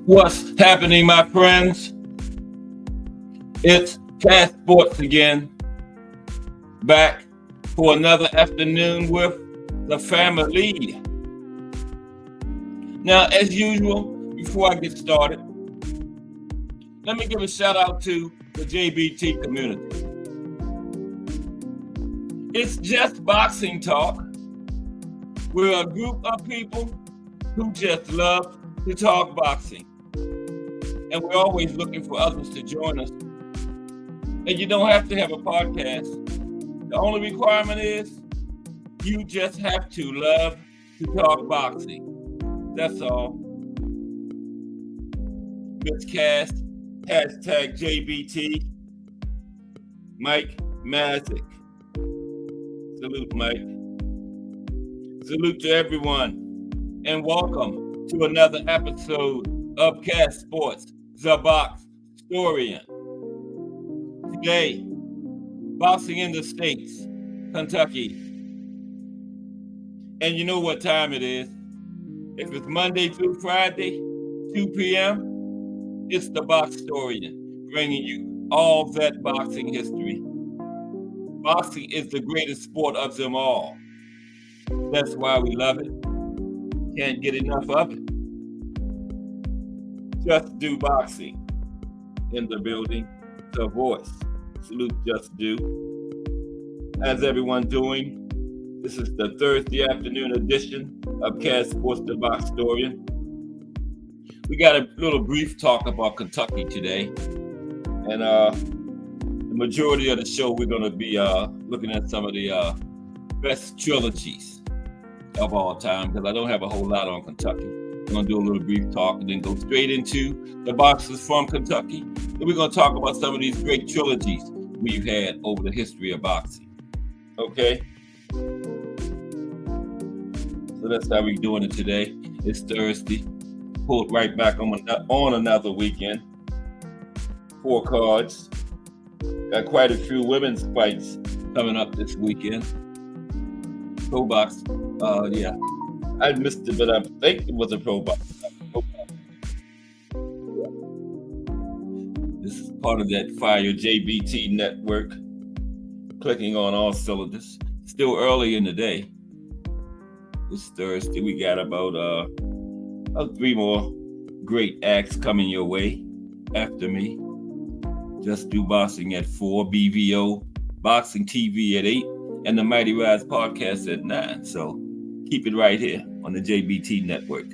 What's happening, my friends? It's Cast Sports again, back for another afternoon with the family. Now, as usual, before I get started, let me give a shout out to the JBT community. It's just boxing talk. We're a group of people who just love to talk boxing. And we're always looking for others to join us. And you don't have to have a podcast. The only requirement is you just have to love to talk boxing. That's all. Miscast, hashtag JBT, Mike Mazik. Salute, Mike. Salute to everyone. And welcome to another episode of Cast Sports, the Box Historian. Today, boxing in the States, Kentucky. And you know what time it is. If it's Monday through Friday, 2 p.m., it's the Box Historian, bringing you all that boxing history. Boxing is the greatest sport of them all. That's why we love it. Can't get enough of it. Just Do Boxing in the building, The Voice. Salute Just Do. How's everyone doing? This is the Thursday afternoon edition of Cast Sports, the Box Historian. We got a little brief talk about Kentucky today. And the majority of the show, we're going to be looking at some of the best trilogies of all time, because I don't have a whole lot on Kentucky. We're going to do a little brief talk and then go straight into the boxers from Kentucky. Then we're going to talk about some of these great trilogies we've had over the history of boxing. Okay? So that's how we're doing it today. It's Thursday. Pulled right back on another weekend. 4 cards. Got quite a few women's fights coming up this weekend. Pro box. Yeah. I missed it, but I think it was a pro box. This is part of that Fire JBT network. Clicking on all cylinders. Still early in the day. It's Thursday. We got about 3 more great acts coming your way after me. Just Do Boxing at 4, BVO Boxing TV at 8, and the Mighty Rise podcast at 9. So keep it right here on the JBT network.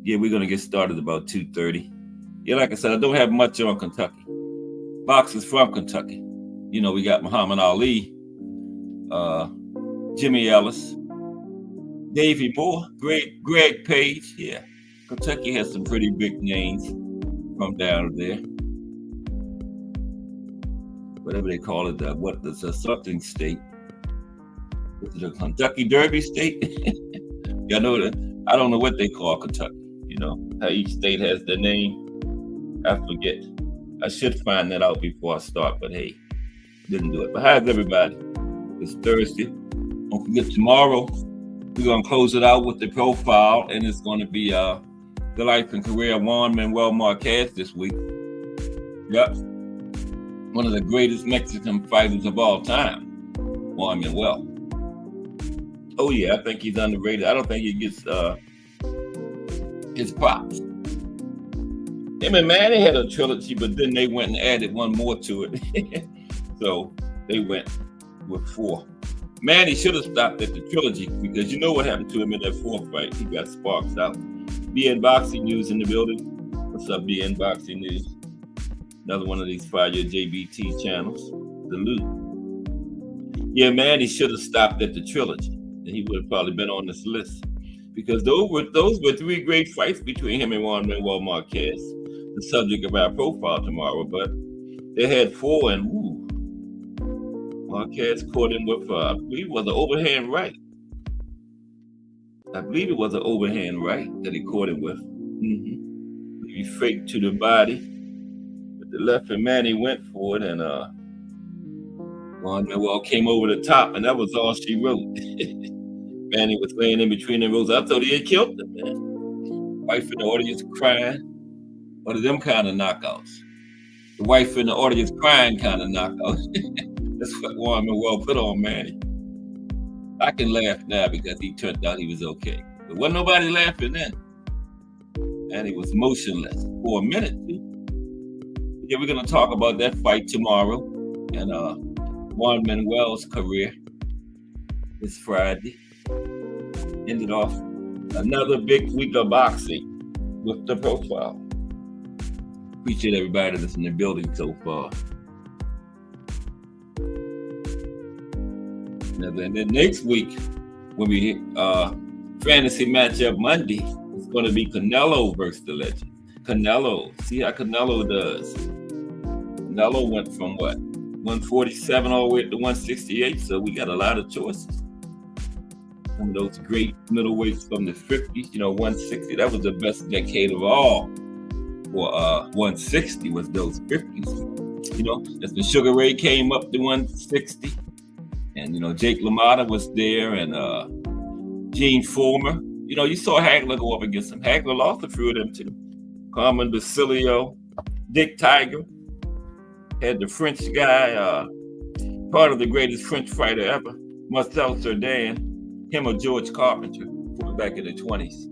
Yeah, we're going to get started about 2:30. Yeah, like I said, I don't have much on Kentucky. Boxers from Kentucky. You know, we got Muhammad Ali, Jimmy Ellis, Davey Moore, Greg Page. Yeah, Kentucky has some pretty big names from down there. Whatever they call it, the something state. Is it a Kentucky Derby state? Y'all know that. I don't know what they call Kentucky. You know, how each state has their name. I forget. I should find that out before I start, but hey, didn't do it. But how's everybody? It's Thursday. Don't forget, tomorrow we're going to close it out with the profile, and it's going to be the life and career of Juan Manuel Marquez this week. Yep. One of the greatest Mexican fighters of all time, Juan Manuel. Oh yeah, I think he's underrated. I don't think he gets his props. Him and Manny had a trilogy, but then they went and added one more to it. So they went with 4. Manny should have stopped at the trilogy, because you know what happened to him in that 4th fight. He got sparks out. BN Boxing News in the building. What's up, BN Boxing News? Another one of these Fire JBT channels. Salute. Yeah, Manny should have stopped at the trilogy. He would have probably been on this list, because those were 3 great fights between him and Juan Manuel Marquez, the subject of our profile tomorrow. But they had 4, and Marquez caught him with, I believe it was an overhand right. I believe it was an overhand right that he caught him with. He faked to the body, but the left, and Manny went for it, and Juan Manuel came over the top, and that was all she wrote. Manny was laying in between the rows. I thought he had killed him, man. Wife in the audience crying. One of them kind of knockouts. The wife in the audience crying kind of knockouts. That's what Warren Manuel put on Manny. I can laugh now because he turned out he was okay. But wasn't nobody laughing then. And he was motionless for a minute, too. Yeah, we're going to talk about that fight tomorrow. And Juan Manuel's career this Friday. Ended off another big week of boxing with the profile. Appreciate everybody that's in the building so far. And then next week, when we fantasy matchup Monday, it's going to be Canelo versus the legend. Canelo, see how Canelo does. Canelo went from what? 147 all the way to 168, so we got a lot of choices. Some of those great middleweights from the 50s, 160, that was the best decade of all. For 160 was those 50s. As the Sugar Ray came up to 160, and Jake LaMotta was there, and Gene Fullmer. You saw Hagler go up against him. Hagler lost a few of them too. Carmen Basilio, Dick Tiger, had the French guy, part of the greatest French fighter ever, Marcel Cerdan, him or George Carpenter, back in the 20s.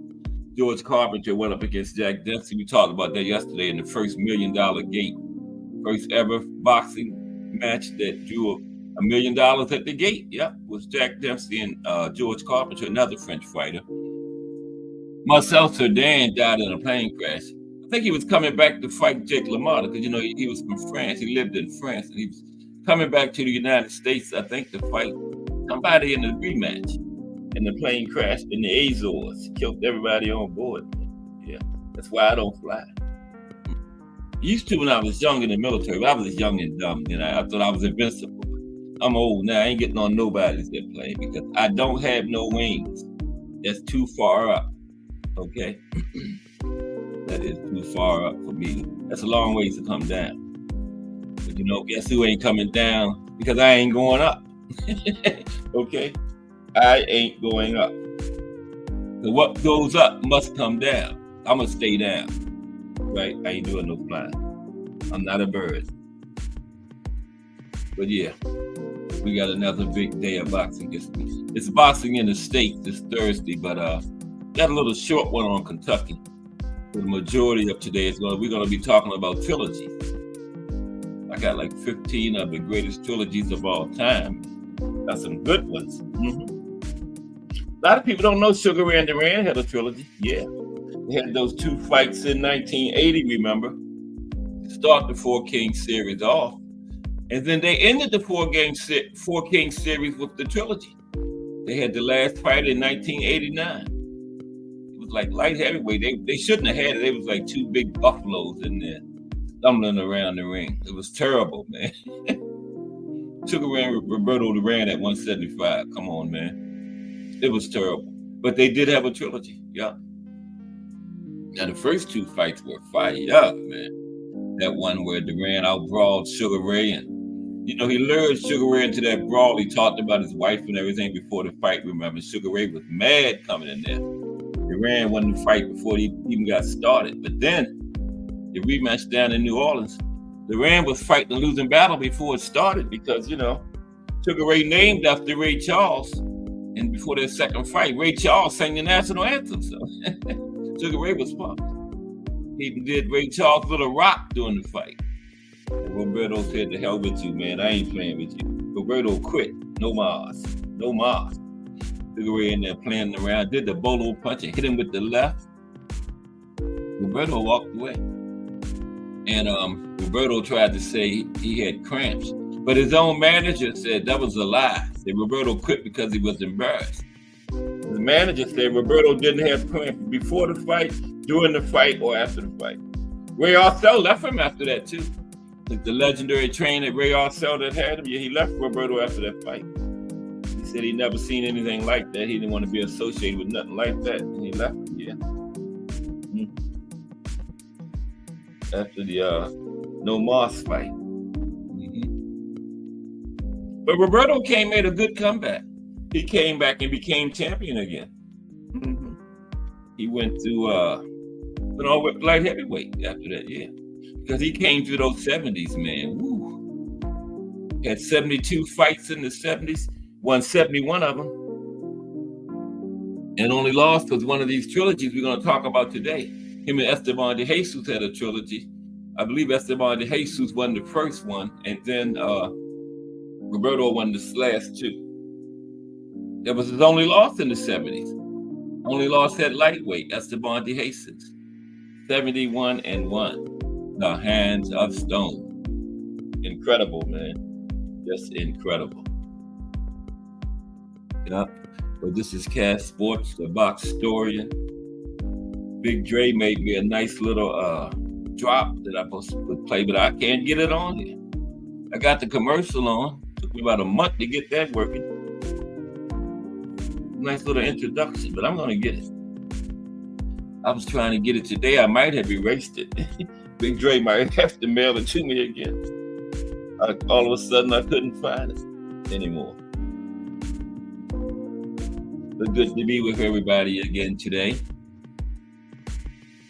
George Carpenter went up against Jack Dempsey. We talked about that yesterday in the first $1 Million Gate, first ever boxing match that drew $1 million at the gate. Yep, was Jack Dempsey and George Carpenter, another French fighter. Marcel Cerdan died in a plane crash. I think he was coming back to fight Jake LaMotta because, he was from France. He lived in France, and he was coming back to the United States, I think, to fight somebody in the rematch. And the plane crashed in the Azores, killed everybody on board. Yeah, that's why I don't fly. Used to when I was young in the military. I was young and dumb, I thought I was invincible. I'm old now. I ain't getting on nobody's airplane because I don't have no wings. That's too far up. Okay? That is too far up for me. That's a long ways to come down. But guess who ain't coming down? Because I ain't going up. Okay? I ain't going up. So what goes up must come down. I'm going to stay down. Right? I ain't doing no flying. I'm not a bird. But yeah, we got another big day of boxing this week. It's boxing in the States this Thursday, but got a little short one on Kentucky. The majority of today we're going to be talking about trilogies. I got like 15 of the greatest trilogies of all time. Got some good ones. A lot of people don't know Sugar Ray and Duran had a trilogy. Yeah. They had those two fights in 1980, remember? To start the Four Kings series off. And then they ended the Four Kings series with the trilogy. They had the last fight in 1989. It was like light heavyweight. They shouldn't have had it. It was like two big buffaloes in there stumbling around the ring. It was terrible, man. Sugar Ray and Roberto Duran at 175. Come on, man. It was terrible. But they did have a trilogy. Yeah. Now, the first two fights were fired up, man. That one where Duran out-brawled Sugar Ray, and he lured Sugar Ray into that brawl. He talked about his wife and everything before the fight. Remember, Sugar Ray was mad coming in there. Duran won the fight before he even got started. But then, the rematch down in New Orleans, Duran was fighting a losing battle before it started because, Sugar Ray named after Ray Charles. And before their second fight, Ray Charles sang the national anthem. So Sugar Ray was pumped. He even did Ray Charles' Little Rock during the fight. And Roberto said, "The hell with you, man. I ain't playing with you." Roberto quit. No mas. No mas. Sugar Ray in there playing around, did the bolo punch and hit him with the left. Roberto walked away. And Roberto tried to say he had cramps. But his own manager said that was a lie. That Roberto quit because he was embarrassed. The manager said Roberto didn't have cramps before the fight, during the fight, or after the fight. Ray Arcel left him after that too. The legendary trainer Ray Arcel that had him, he left Roberto after that fight. He said he never seen anything like that. He didn't want to be associated with nothing like that, and he left him. Yeah. After the No Mas fight. But Roberto made a good comeback. He came back and became champion again. He went to went all with light heavyweight after that, yeah. Because he came through those 70s, man. Woo. Had 72 fights in the 70s, won 71 of them. And only lost was one of these trilogies we're going to talk about today. Him and Esteban de Jesus had a trilogy. I believe Esteban de Jesus won the first one, and then Roberto won the last two. That was his only loss in the 70s. Only loss at lightweight, Esteban de Jesus. 71-1. The Hands of Stone. Incredible, man. Just incredible. Yeah. But this is Cash Sports, the box historian. Big Dre made me a nice little drop that I supposed to play, but I can't get it on here. I got the commercial on. Took me about a month to get that working. Nice little introduction, but I'm gonna get it. I was trying to get it today. I might have erased it. Big Dre might have to mail it to me again. All of a sudden, I couldn't find it anymore. But good to be with everybody again today.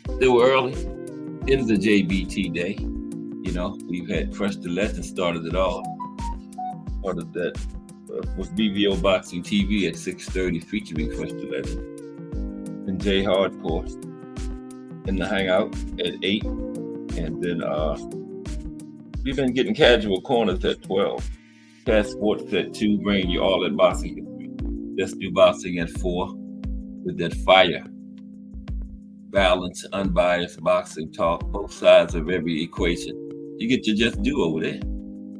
Still early. It is a JBT day. You know, we've had Crush the Legend started it all. Started that with BVO Boxing TV at 6:30, featuring Crush the Legend. And Jay Hardcore in the Hangout at 8. And then we've been getting Casual Corners at 12. Cash Sports at 2, bringing you all that boxing history. Let's do boxing at 4 with that fire. Balanced, unbiased boxing talk, both sides of every equation. You get to just do over there.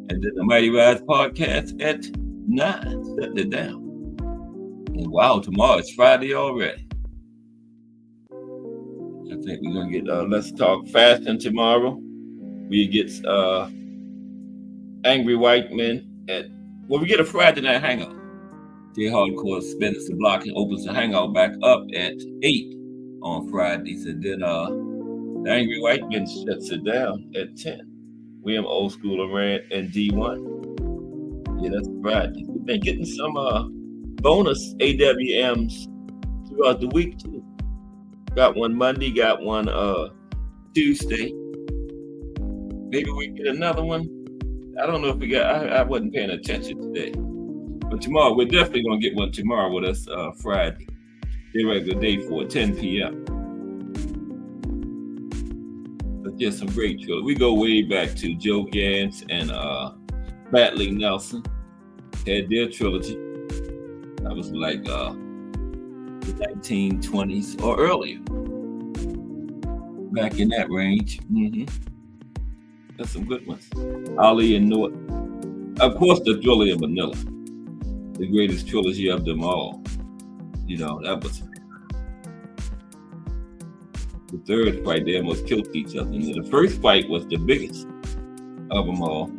And then the Mighty Rise podcast at 9, setting it down. And wow, tomorrow it's Friday already. I think we're gonna get Let's Talk Fashion tomorrow. We get Angry White Men we get a Friday night hangout. Jay Hardcore spins the block and opens the hangout back up at 8 on Fridays, and then the Angry White Men shuts it down at 10. William Old School and D1. Yeah, that's Friday. We've been getting some bonus AWMs throughout the week too. Got one Monday, got one Tuesday. Maybe we get another one. I don't know if we got. I wasn't paying attention today. But tomorrow, we're definitely going to get one tomorrow with us Friday. The regular day for 10 p.m. But there's some great trilogy. We go way back to Joe Gans and Batley Nelson. Had their trilogy. That was like the 1920s or earlier. Back in that range. Mm-hmm. That's some good ones. Ali and Norton. Of course, the Thriller in Manila. The greatest trilogy of them all. You know, that was the third fight. They almost killed each other. And the first fight was the biggest of them all.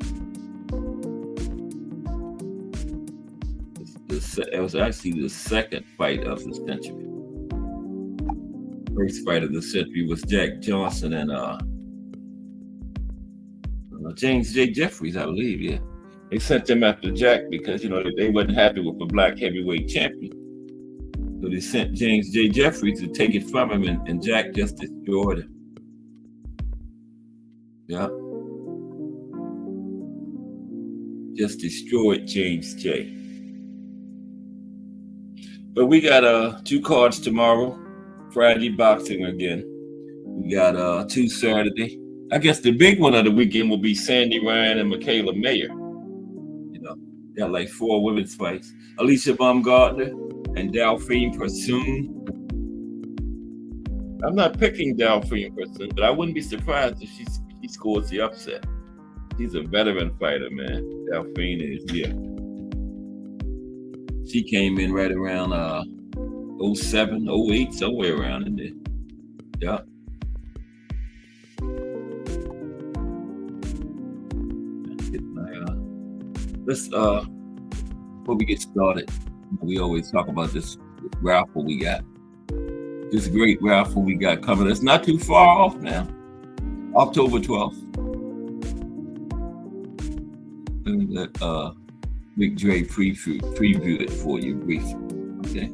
It was actually the second fight of the century. First fight of the century was Jack Johnson and James J. Jeffries, I believe, yeah. They sent them after Jack because, you know, they wasn't happy with the black heavyweight champion. So they sent James J. Jeffries to take it from him, and Jack just destroyed him. Yeah. Just destroyed James J. But we got 2 cards tomorrow. Friday boxing again. We got 2 Saturday. I guess the big one of the weekend will be Sandy Ryan and Michaela Mayer. Got like 4 women's fights. Alicia Baumgartner and Delphine Persoon. I'm not picking Delphine Persoon, but I wouldn't be surprised if she scores the upset. She's a veteran fighter, man. Delphine is, yeah. She came in right around 07, 08, somewhere around in there. Yeah. Let's before we get started, we always talk about this raffle we got. This great raffle we got coming. It's not too far off now. October 12th. Let Big Dre preview it for you briefly. Okay.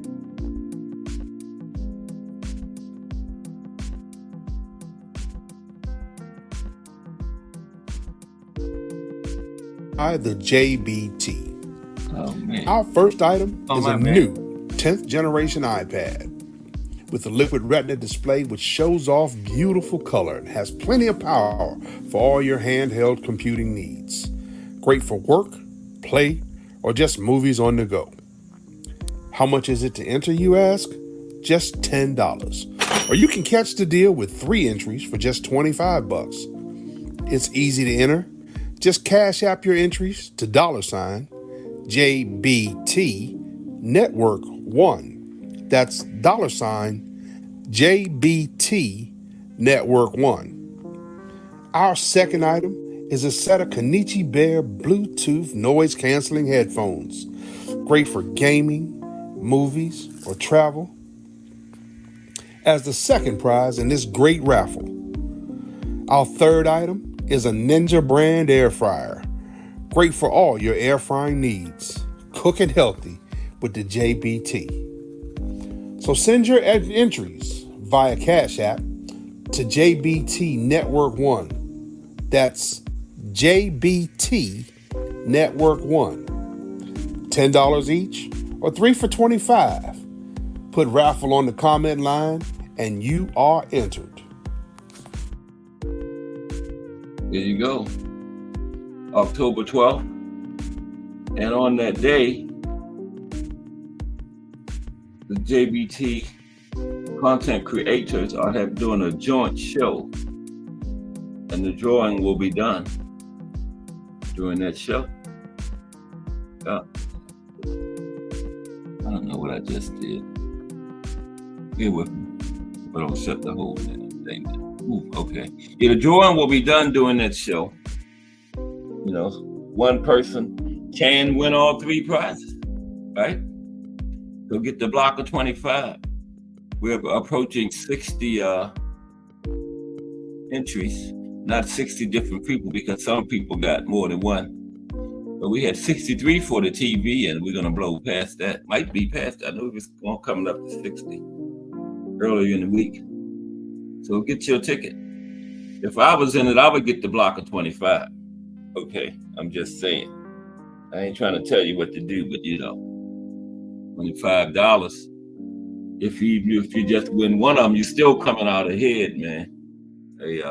the JBT. Oh, man. Our first item is my a man. new 10th generation iPad with a liquid retina display which shows off beautiful color and has plenty of power for all your handheld computing needs. Great for work, play, or just movies on the go. How much is it to enter, you ask? Just $10. Or you can catch the deal with 3 entries for just $25. It's easy to enter. Just cash app your entries to $JBT Network 1. That's $JBT Network 1. Our second item is a set of Konichi Bear Bluetooth noise canceling headphones. Great for gaming, movies, or travel. As the second prize in this great raffle. Our third item is a Ninja brand air fryer. Great for all your air frying needs. Cooking healthy with the JBT. So send your entries via Cash App to JBT Network 1. That's JBT Network 1. $10 each or 3 for $25. Put raffle on the comment line and you are entered. There you go. October 12th. And on that day, the JBT content creators are doing a joint show. And the drawing will be done during that show. I don't know what I just did. Bear with me. But I'll shut the whole thing down. Ooh, okay. Yeah, the drawing will be done during that show. You know, one person can win all 3 prizes, right? So get the block of 25. We're approaching 60 entries, not 60 different people because some people got more than one. But we had 63 for the TV and we're going to blow past that. Might be past that. I know it's coming up to 60 earlier in the week. So get your ticket. If I was in it, I would get the block of 25. Okay, I'm just saying. I ain't trying to tell you what to do, but you know, $25. If you just win one of them, you're still coming out ahead, man. A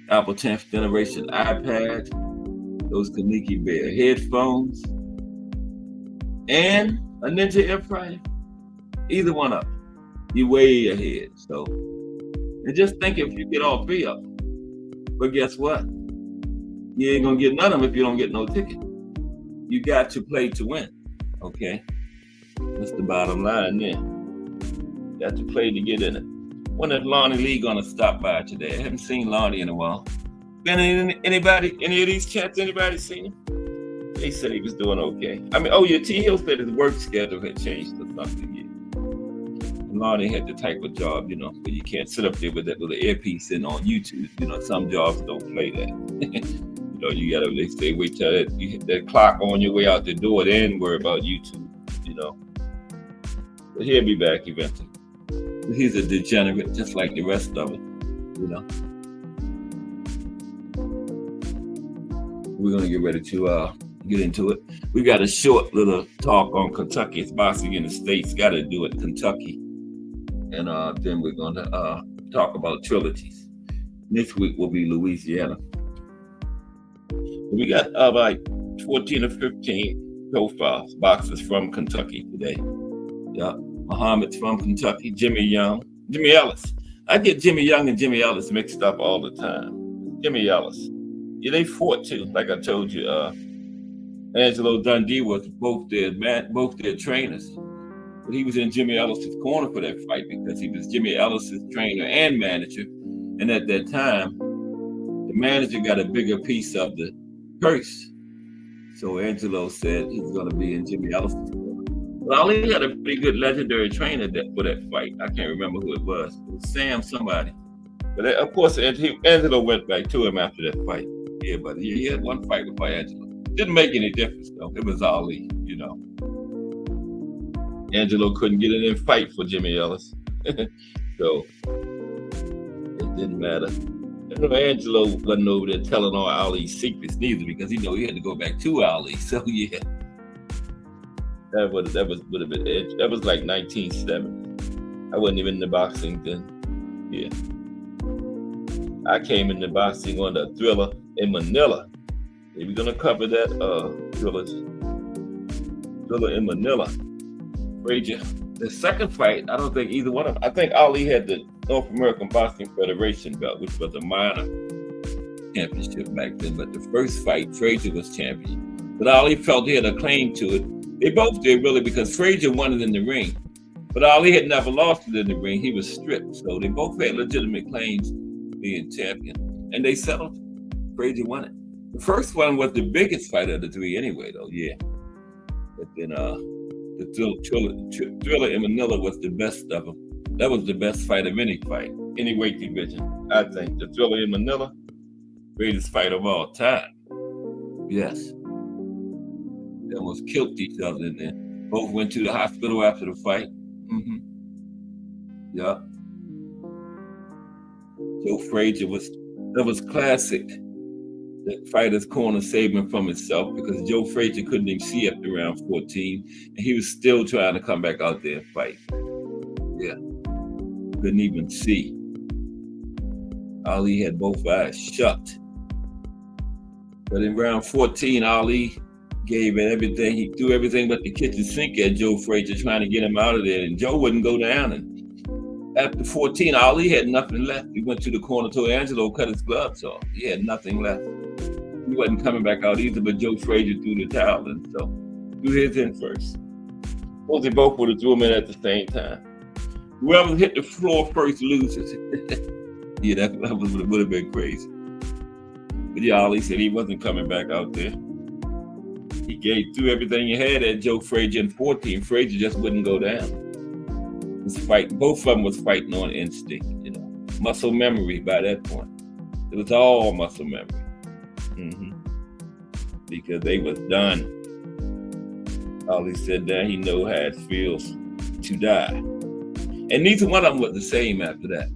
Apple 10th generation iPad, those Konichi Bear headphones, and a Ninja air fryer. Either one of them, you're way ahead. So. And just think if you get all 3 of them. But guess what? You ain't gonna get none of them if you don't get no ticket. You got to play to win. Okay? That's the bottom line there. You got to play to get in it. When is Lonnie Lee gonna stop by today? I haven't seen Lonnie in a while. Been in any of these chats, anybody seen him? They said he was doing okay. I mean, T. Hill said his work schedule had changed or something. Yeah. Lonnie had the type of job, you know, where you can't sit up there with that little earpiece in on YouTube. You know, some jobs don't play that. You know, you gotta, they say, wait till you hit that clock on your way out the door, then worry about YouTube, you know. But he'll be back eventually. He's a degenerate, just like the rest of it, you know. We're gonna get ready to get into it. We got a short little talk on Kentucky. It's boxing in the States. Got to do it, Kentucky. And then we're going to talk about trilogies. Next week will be Louisiana. We got about 14 or 15 profiles, boxers from Kentucky today. Yeah, Muhammad's from Kentucky, Jimmy Ellis. I get Jimmy Young and Jimmy Ellis mixed up all the time. Jimmy Ellis. Yeah, they fought too, like I told you. Angelo Dundee was both their trainers. But he was in Jimmy Ellis's corner for that fight because he was Jimmy Ellis's trainer and manager. And at that time, the manager got a bigger piece of the purse. So Angelo said he's going to be in Jimmy Ellis's corner. Well, Ali had a pretty good legendary trainer for that fight. I can't remember who it was. It was Sam somebody. But of course, Angelo went back to him after that fight. Yeah, but he had one fight with Angelo. Didn't make any difference, though. It was Ali, you know. Angelo couldn't get in a fight for Jimmy Ellis. So it didn't matter. Angelo wasn't over there telling all Ali's secrets neither, because he had to go back to Ali. So yeah, that would have been edge. That was like 1970. I wasn't even in the boxing then. Yeah, I came in the boxing on the Thriller in Manila. We're gonna cover that Thriller in Manila. Frazier. The second fight, I don't think either one of them. I think Ali had the North American Boxing Federation belt, which was a minor championship back then. But the first fight, Frazier was champion. But Ali felt he had a claim to it. They both did, really, because Frazier won it in the ring. But Ali had never lost it in the ring. He was stripped. So they both had legitimate claims to being champion. And they settled. Frazier won it. The first one was the biggest fight of the three anyway, though, yeah. But then the Thriller in Manila was the best of them. That was the best fight of any fight, any weight division. I think the Thriller in Manila, greatest fight of all time. Yes. They almost killed each other in there. Both went to the hospital after the fight. Mm-hmm. Yeah. Joe Frazier that was classic. The fighter's corner saved him from himself, because Joe Frazier couldn't even see after round 14, and he was still trying to come back out there and fight. Yeah, couldn't even see. Ali had both eyes shut. But in round 14, Ali gave it everything. He threw everything but the kitchen sink at Joe Frazier, trying to get him out of there, and Joe wouldn't go down. And after 14, Ali had nothing left. He went to the corner, told Angelo cut his gloves off. He had nothing left. He wasn't coming back out either, but Joe Frazier threw the towel in, so threw his in first. Suppose they both would have threw him in at the same time. Whoever hit the floor first loses. Yeah, that would have been crazy. But yeah, Ali said he wasn't coming back out there. He threw everything he had at Joe Frazier in 14. Frazier just wouldn't go down. Both of them was fighting on instinct, muscle memory by that point. It was all muscle memory. Mm-hmm. Because they was done. Ali said that he know how it feels to die. And neither one of them was the same after that.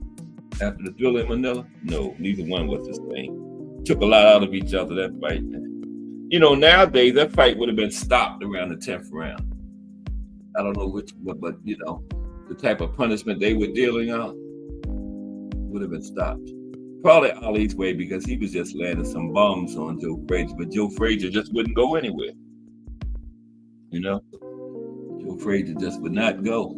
After the Thriller in Manila, no, neither one was the same. Took a lot out of each other, that fight. Nowadays, that fight would have been stopped around the 10th round. I don't know but the type of punishment they were dealing out would have been stopped. Probably Ali's way, because he was just landing some bombs on Joe Frazier, but Joe Frazier just wouldn't go anywhere. Joe Frazier just would not go.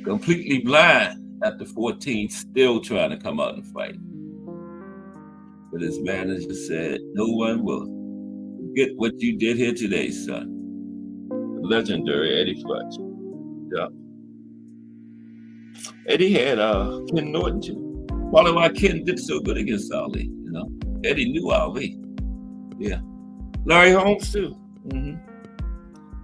Completely blind after 14, still trying to come out and fight. But his manager said, "No one will forget what you did here today, son." The legendary Eddie Fletcher. Yeah. Eddie had Ken Norton too. Probably why Ken did so good against Ali. Eddie knew Ali. Yeah. Larry Holmes too. Mm-hmm.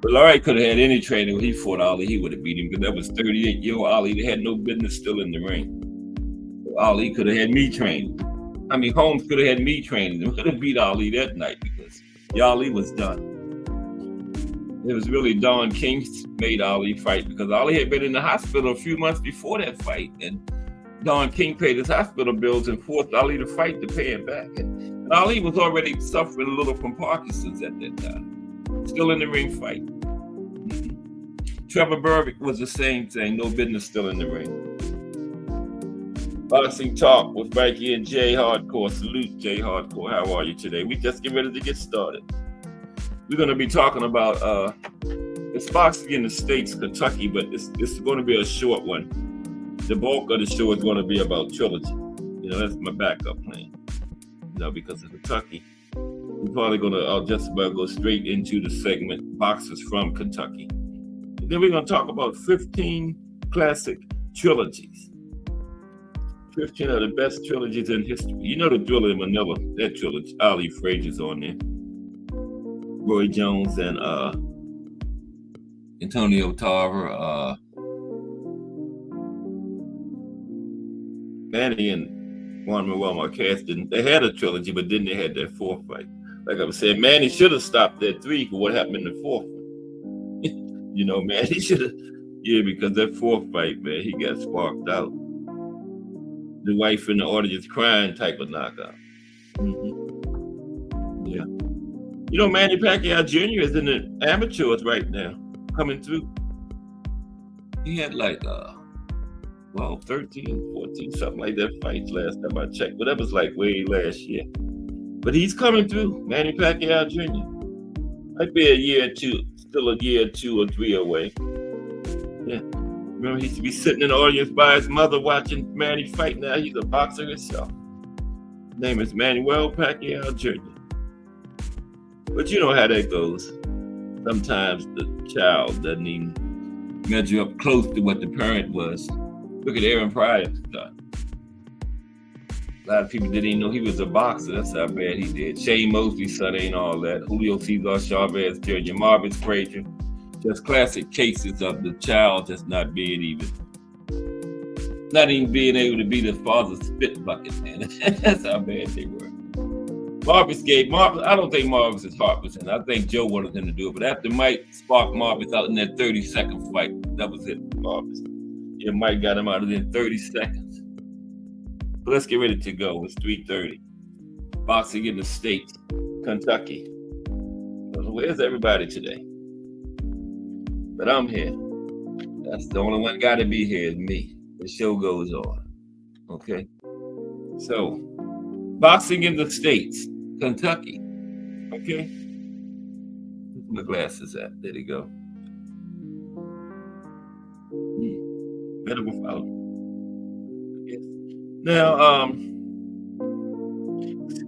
But Larry could have had any trainer when he fought Ali, he would have beat him, because that was 38-year-old Ali. They had no business still in the ring. So Ali could have had me training. Holmes could have had me training. He could have beat Ali that night, because Ali was done. It was really Don King made Ali fight, because Ali had been in the hospital a few months before that fight, and Don King paid his hospital bills and forced Ali to fight to pay it back. And Ali was already suffering a little from Parkinson's at that time. Still in the ring fight. Mm-hmm. Trevor Berbick was the same thing, no business still in the ring. Boxing Talk with Frankie and Jay Hardcore. Salute, Jay Hardcore. How are you today? We just get ready to get started. We're going to be talking about it's boxing in the States, Kentucky, but it's going to be a short one. The bulk of the show is going to be about trilogy. That's my backup plan. Because of Kentucky. We're probably going to just about go straight into the segment Boxers from Kentucky. And then we're going to talk about 15 classic trilogies. 15 of the best trilogies in history. The Thriller in Manila, that trilogy, Ali Frazier's on there. Roy Jones and Antonio Tarver, Manny and Juan Manuel Marquez they had a trilogy, but then they had that fourth fight. Like I was saying, Manny should have stopped at 3 for what happened in the fourth one. Manny should have, because that fourth fight, man, he got sparked out. the wife in the audience crying type of knockout. Yeah. You know, Manny Pacquiao Jr. is in the amateurs right now, coming through. He had like 13, 14, something like that fights last time I checked. But that was like way last year. But he's coming through, Manny Pacquiao Jr. Might be a year or two, still a year or 2 or 3 away. Yeah. Remember, he used to be sitting in the audience by his mother watching Manny fight. Now he's a boxer himself. His name is Manuel Pacquiao Jr. But you know how that goes. Sometimes the child doesn't even measure up close to what the parent was. Look at Aaron Pryor's son. A lot of people didn't even know he was a boxer. That's how bad he did. Shane Mosley's son ain't all that. Julio Cesar Chavez Jr., Marvin Frazier. Just classic cases of the child just not even able to be the father's spit bucket, man. That's how bad they were. Marvis, I don't think Marvis's heart was in it. I think Joe wanted him to do it. But after Mike sparked Marvis out in that 30-second fight, that was it for Marvis. Yeah, Mike got him out of there in 30 seconds. But let's get ready to go. It's 3:30. Boxing in the States, Kentucky. Where's everybody today? But I'm here. That's the only one got to be here is me. The show goes on. Okay? So, boxing in the States, Kentucky. Okay? Where's my glasses at? There they go. Better without. Yes. Now,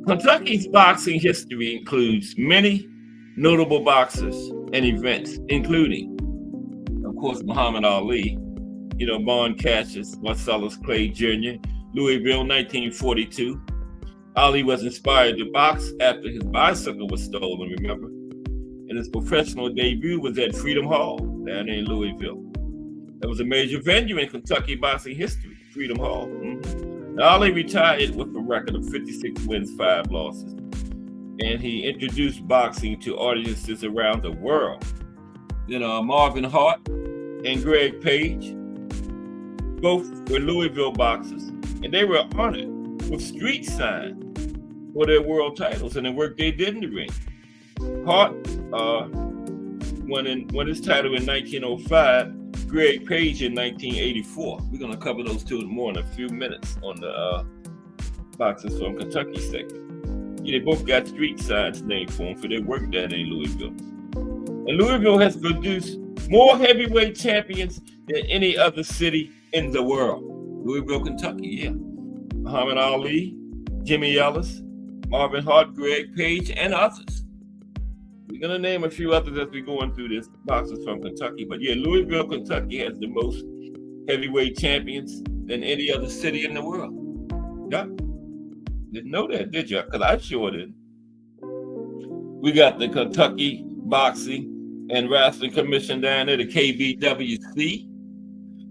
Kentucky's boxing history includes many notable boxers and events, including, of course, Muhammad Ali, Vaughn Cassius, Marcellus Clay Jr., Louisville, 1942. Ali was inspired to box after his bicycle was stolen, remember? And his professional debut was at Freedom Hall down in Louisville. That was a major venue in Kentucky boxing history, Freedom Hall. Now, Ali retired with a record of 56 wins, 5 losses. And he introduced boxing to audiences around the world. Marvin Hart and Greg Page, both were Louisville boxers, and they were honored with street signs for their world titles and the work they did in the ring. Hart won his title in 1905, Greg Page in 1984. We're going to cover those two more in a few minutes on the Boxers from Kentucky segment. They both got street signs named for them for their work down in Louisville. And Louisville has produced more heavyweight champions than any other city in the world. Louisville, Kentucky, yeah. Muhammad Ali, Jimmy Ellis, Marvin Hart, Greg Page, and others. We're going to name a few others as we're going through this Boxers from Kentucky. But yeah, Louisville, Kentucky has the most heavyweight champions than any other city in the world. Yeah. Didn't know that, did you? Because I sure didn't. We got the Kentucky Boxing and Wrestling Commission down there, the KBWC.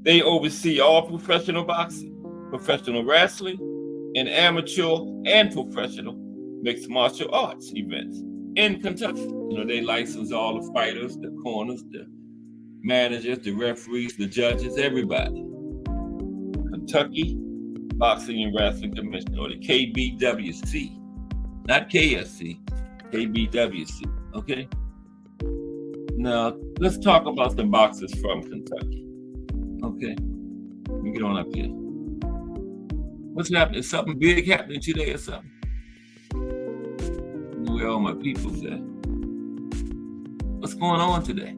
They oversee all professional boxing, professional wrestling, and amateur and professional mixed martial arts events in Kentucky. They license all the fighters, the corners, the managers, the referees, the judges, everybody. Kentucky Boxing and Wrestling Commission, or the KBWC, not KSC, KBWC, okay? Now, let's talk about the boxers from Kentucky, okay? Let me get on up here. What's happening? Is something big happening today or something? Where all my people's at? What's going on today?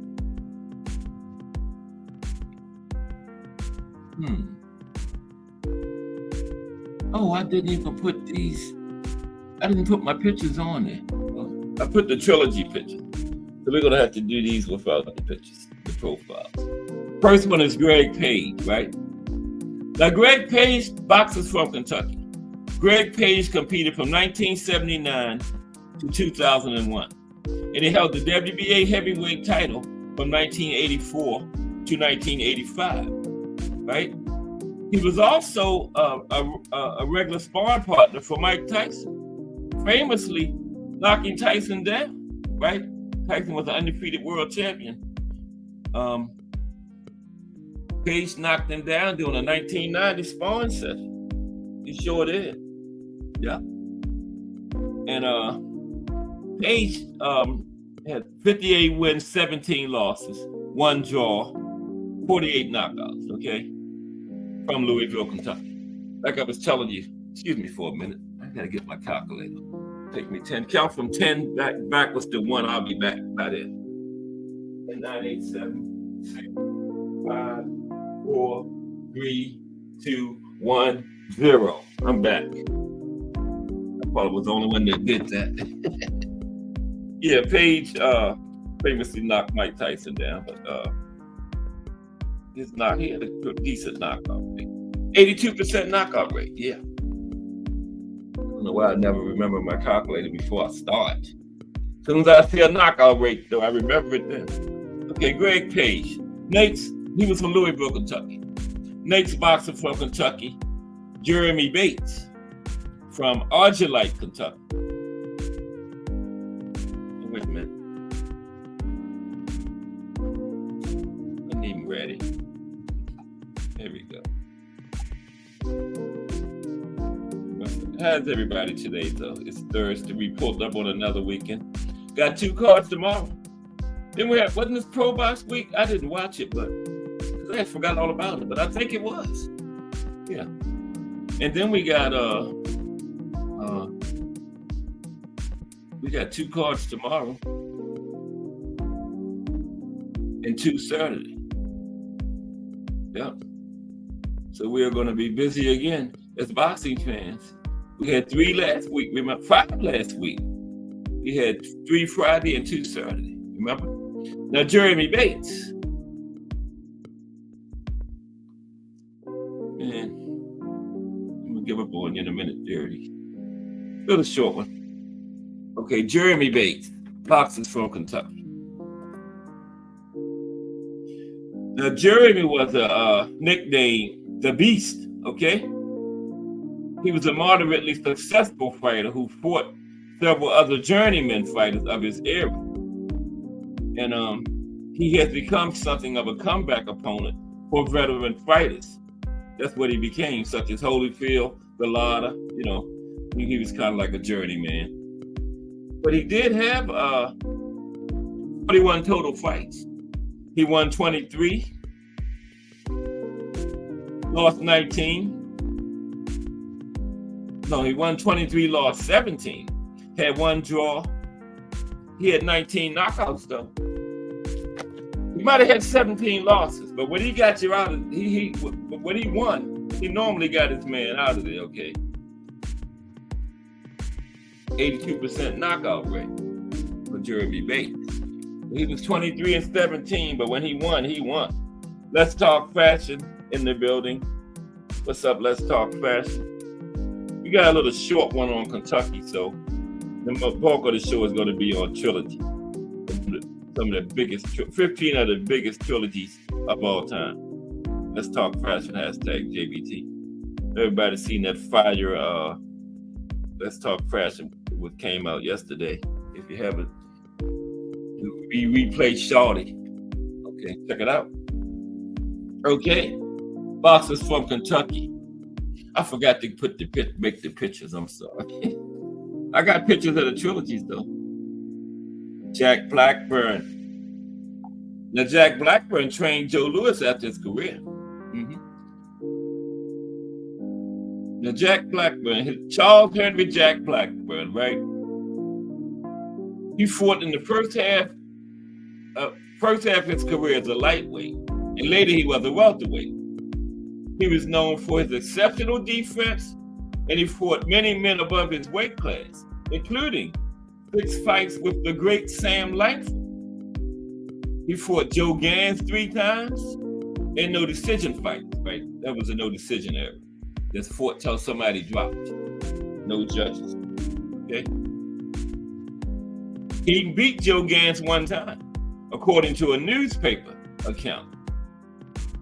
Oh, I didn't even put these. I didn't put my pictures on there. I put the trilogy pictures. So we're going to have to do these without the pictures, the profiles. First one is Greg Page, right? Now, Greg Page boxes from Kentucky. Greg Page competed from 1979 to 2001. And he held the WBA heavyweight title from 1984 to 1985, right? He was also a regular sparring partner for Mike Tyson, famously knocking Tyson down, right? Tyson was an undefeated world champion. Page knocked him down during a 1990 sparring session. He sure did. Yeah. And Page had 58 wins, 17 losses, 1 draw, 48 knockouts, okay, from Louisville, Kentucky. Like I was telling you, excuse me for a minute. I gotta get my calculator. Take me 10. Count from 10 backwards to 1. I'll be back by then. 9, 8, 7, 6, 5, 4, 3, 2, 1, 0. I'm back. I probably was the only one that did that. Yeah, Page famously knocked Mike Tyson down, but he had a decent knockout rate. 82% knockout rate, yeah. I don't know why I never remember my calculator before I start. As soon as I see a knockout rate, though, I remember it then. Okay, Greg Page. He was from Louisville, Kentucky. Nate's boxer from Kentucky. Jeremy Bates from Argylite, Kentucky. Wait a minute. I'm even ready. There we go. How's everybody today, though? It's Thursday. We pulled up on another weekend. Got 2 cards tomorrow. Then we had, wasn't this Pro Box week? I didn't watch it, but I forgot all about it. But I think it was. Yeah. And then we got 2 cards tomorrow and 2 Saturday. Yep. So we are going to be busy again as boxing fans. We had 3 last week. We went 5 last week. We had 3 Friday and 2 Saturday. Remember? Now, Jeremy Bates. Man, I'm going to give up on you in a minute, Jerry. Still a short one. Okay, Jeremy Bates, boxers from Kentucky. Now, Jeremy was a nickname, the Beast, okay? He was a moderately successful fighter who fought several other journeyman fighters of his era. And he has become something of a comeback opponent for veteran fighters. That's what he became, such as Holyfield, Galata, you know, he was kind of like a journeyman. But he did have 41 total fights. He won 23, lost 19. No, he won 23, lost 17. Had 1 draw. He had 19 knockouts, though. He might have had 17 losses, but when he got you out of, when he won, he normally got his man out of there, okay? 82% knockout rate for Jeremy Bates. He was 23 and 17, but when he won, he won. Let's Talk Fashion in the building. What's up, Let's Talk Fashion? We got a little short one on Kentucky, so the bulk of the show is going to be on trilogy. Some of the biggest, 15 of the biggest trilogies of all time. Let's Talk Fashion, hashtag JBT. Everybody seen that fire, Let's Talk Fashion, what came out yesterday. If you haven't, we replayed Shawty. Okay, check it out. Okay, boxers from Kentucky. I forgot to make the pictures. I'm sorry. I got pictures of the trilogies though. Jack Blackburn. Now Jack Blackburn trained Joe Louis after his career. Now Jack Blackburn, Charles Henry Jack Blackburn, right? He fought in the first half of his career as a lightweight, and later he was a welterweight. He was known for his exceptional defense, and he fought many men above his weight class, including 6 fights with the great Sam Langford. He fought Joe Gans 3 times, and no decision fights, right? That was a no decision era. Just fought till somebody dropped. No judges. Okay. He beat Joe Gans 1 time, according to a newspaper account.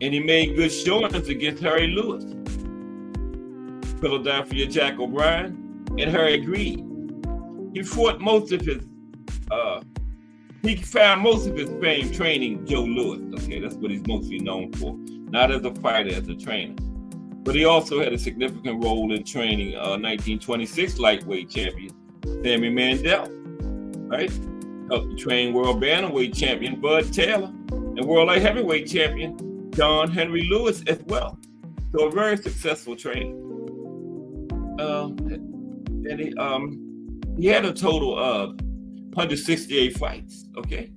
And he made good showings against Harry Lewis, Philadelphia Jack O'Brien, and Harry Greed. He found most of his fame training Joe Louis. Okay, that's what he's mostly known for. Not as a fighter, as a trainer. but he also had a significant role in training 1926 lightweight champion Sammy Mandel, right? Helped to train world bantamweight champion Bud Taylor and world light heavyweight champion John Henry Lewis as well. So a very successful training. And he had a total of 168 fights, okay?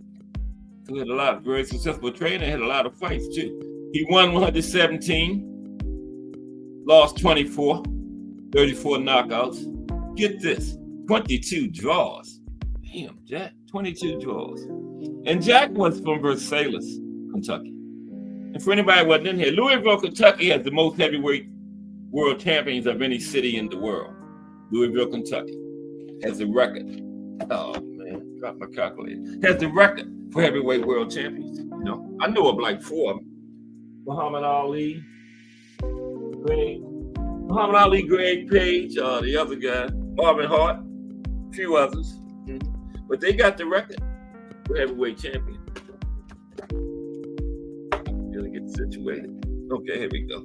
So he had a lot of very successful training, had a lot of fights too. He won 117, lost 24, 34 knockouts. Get this, 22 draws. Damn, Jack, 22 draws. And Jack was from Versailles, Kentucky. And for anybody who wasn't in here, Louisville, Kentucky has the most heavyweight world champions of any city in the world. Louisville, Kentucky has the record. Oh man, dropped my calculator. Has the record for heavyweight world champions. You know, I know of like 4 of them. Muhammad Ali, Greg Page, the other guy, Marvin Hart, a few others. But they got the record for heavyweight champion. Really get situated. Okay, here we go.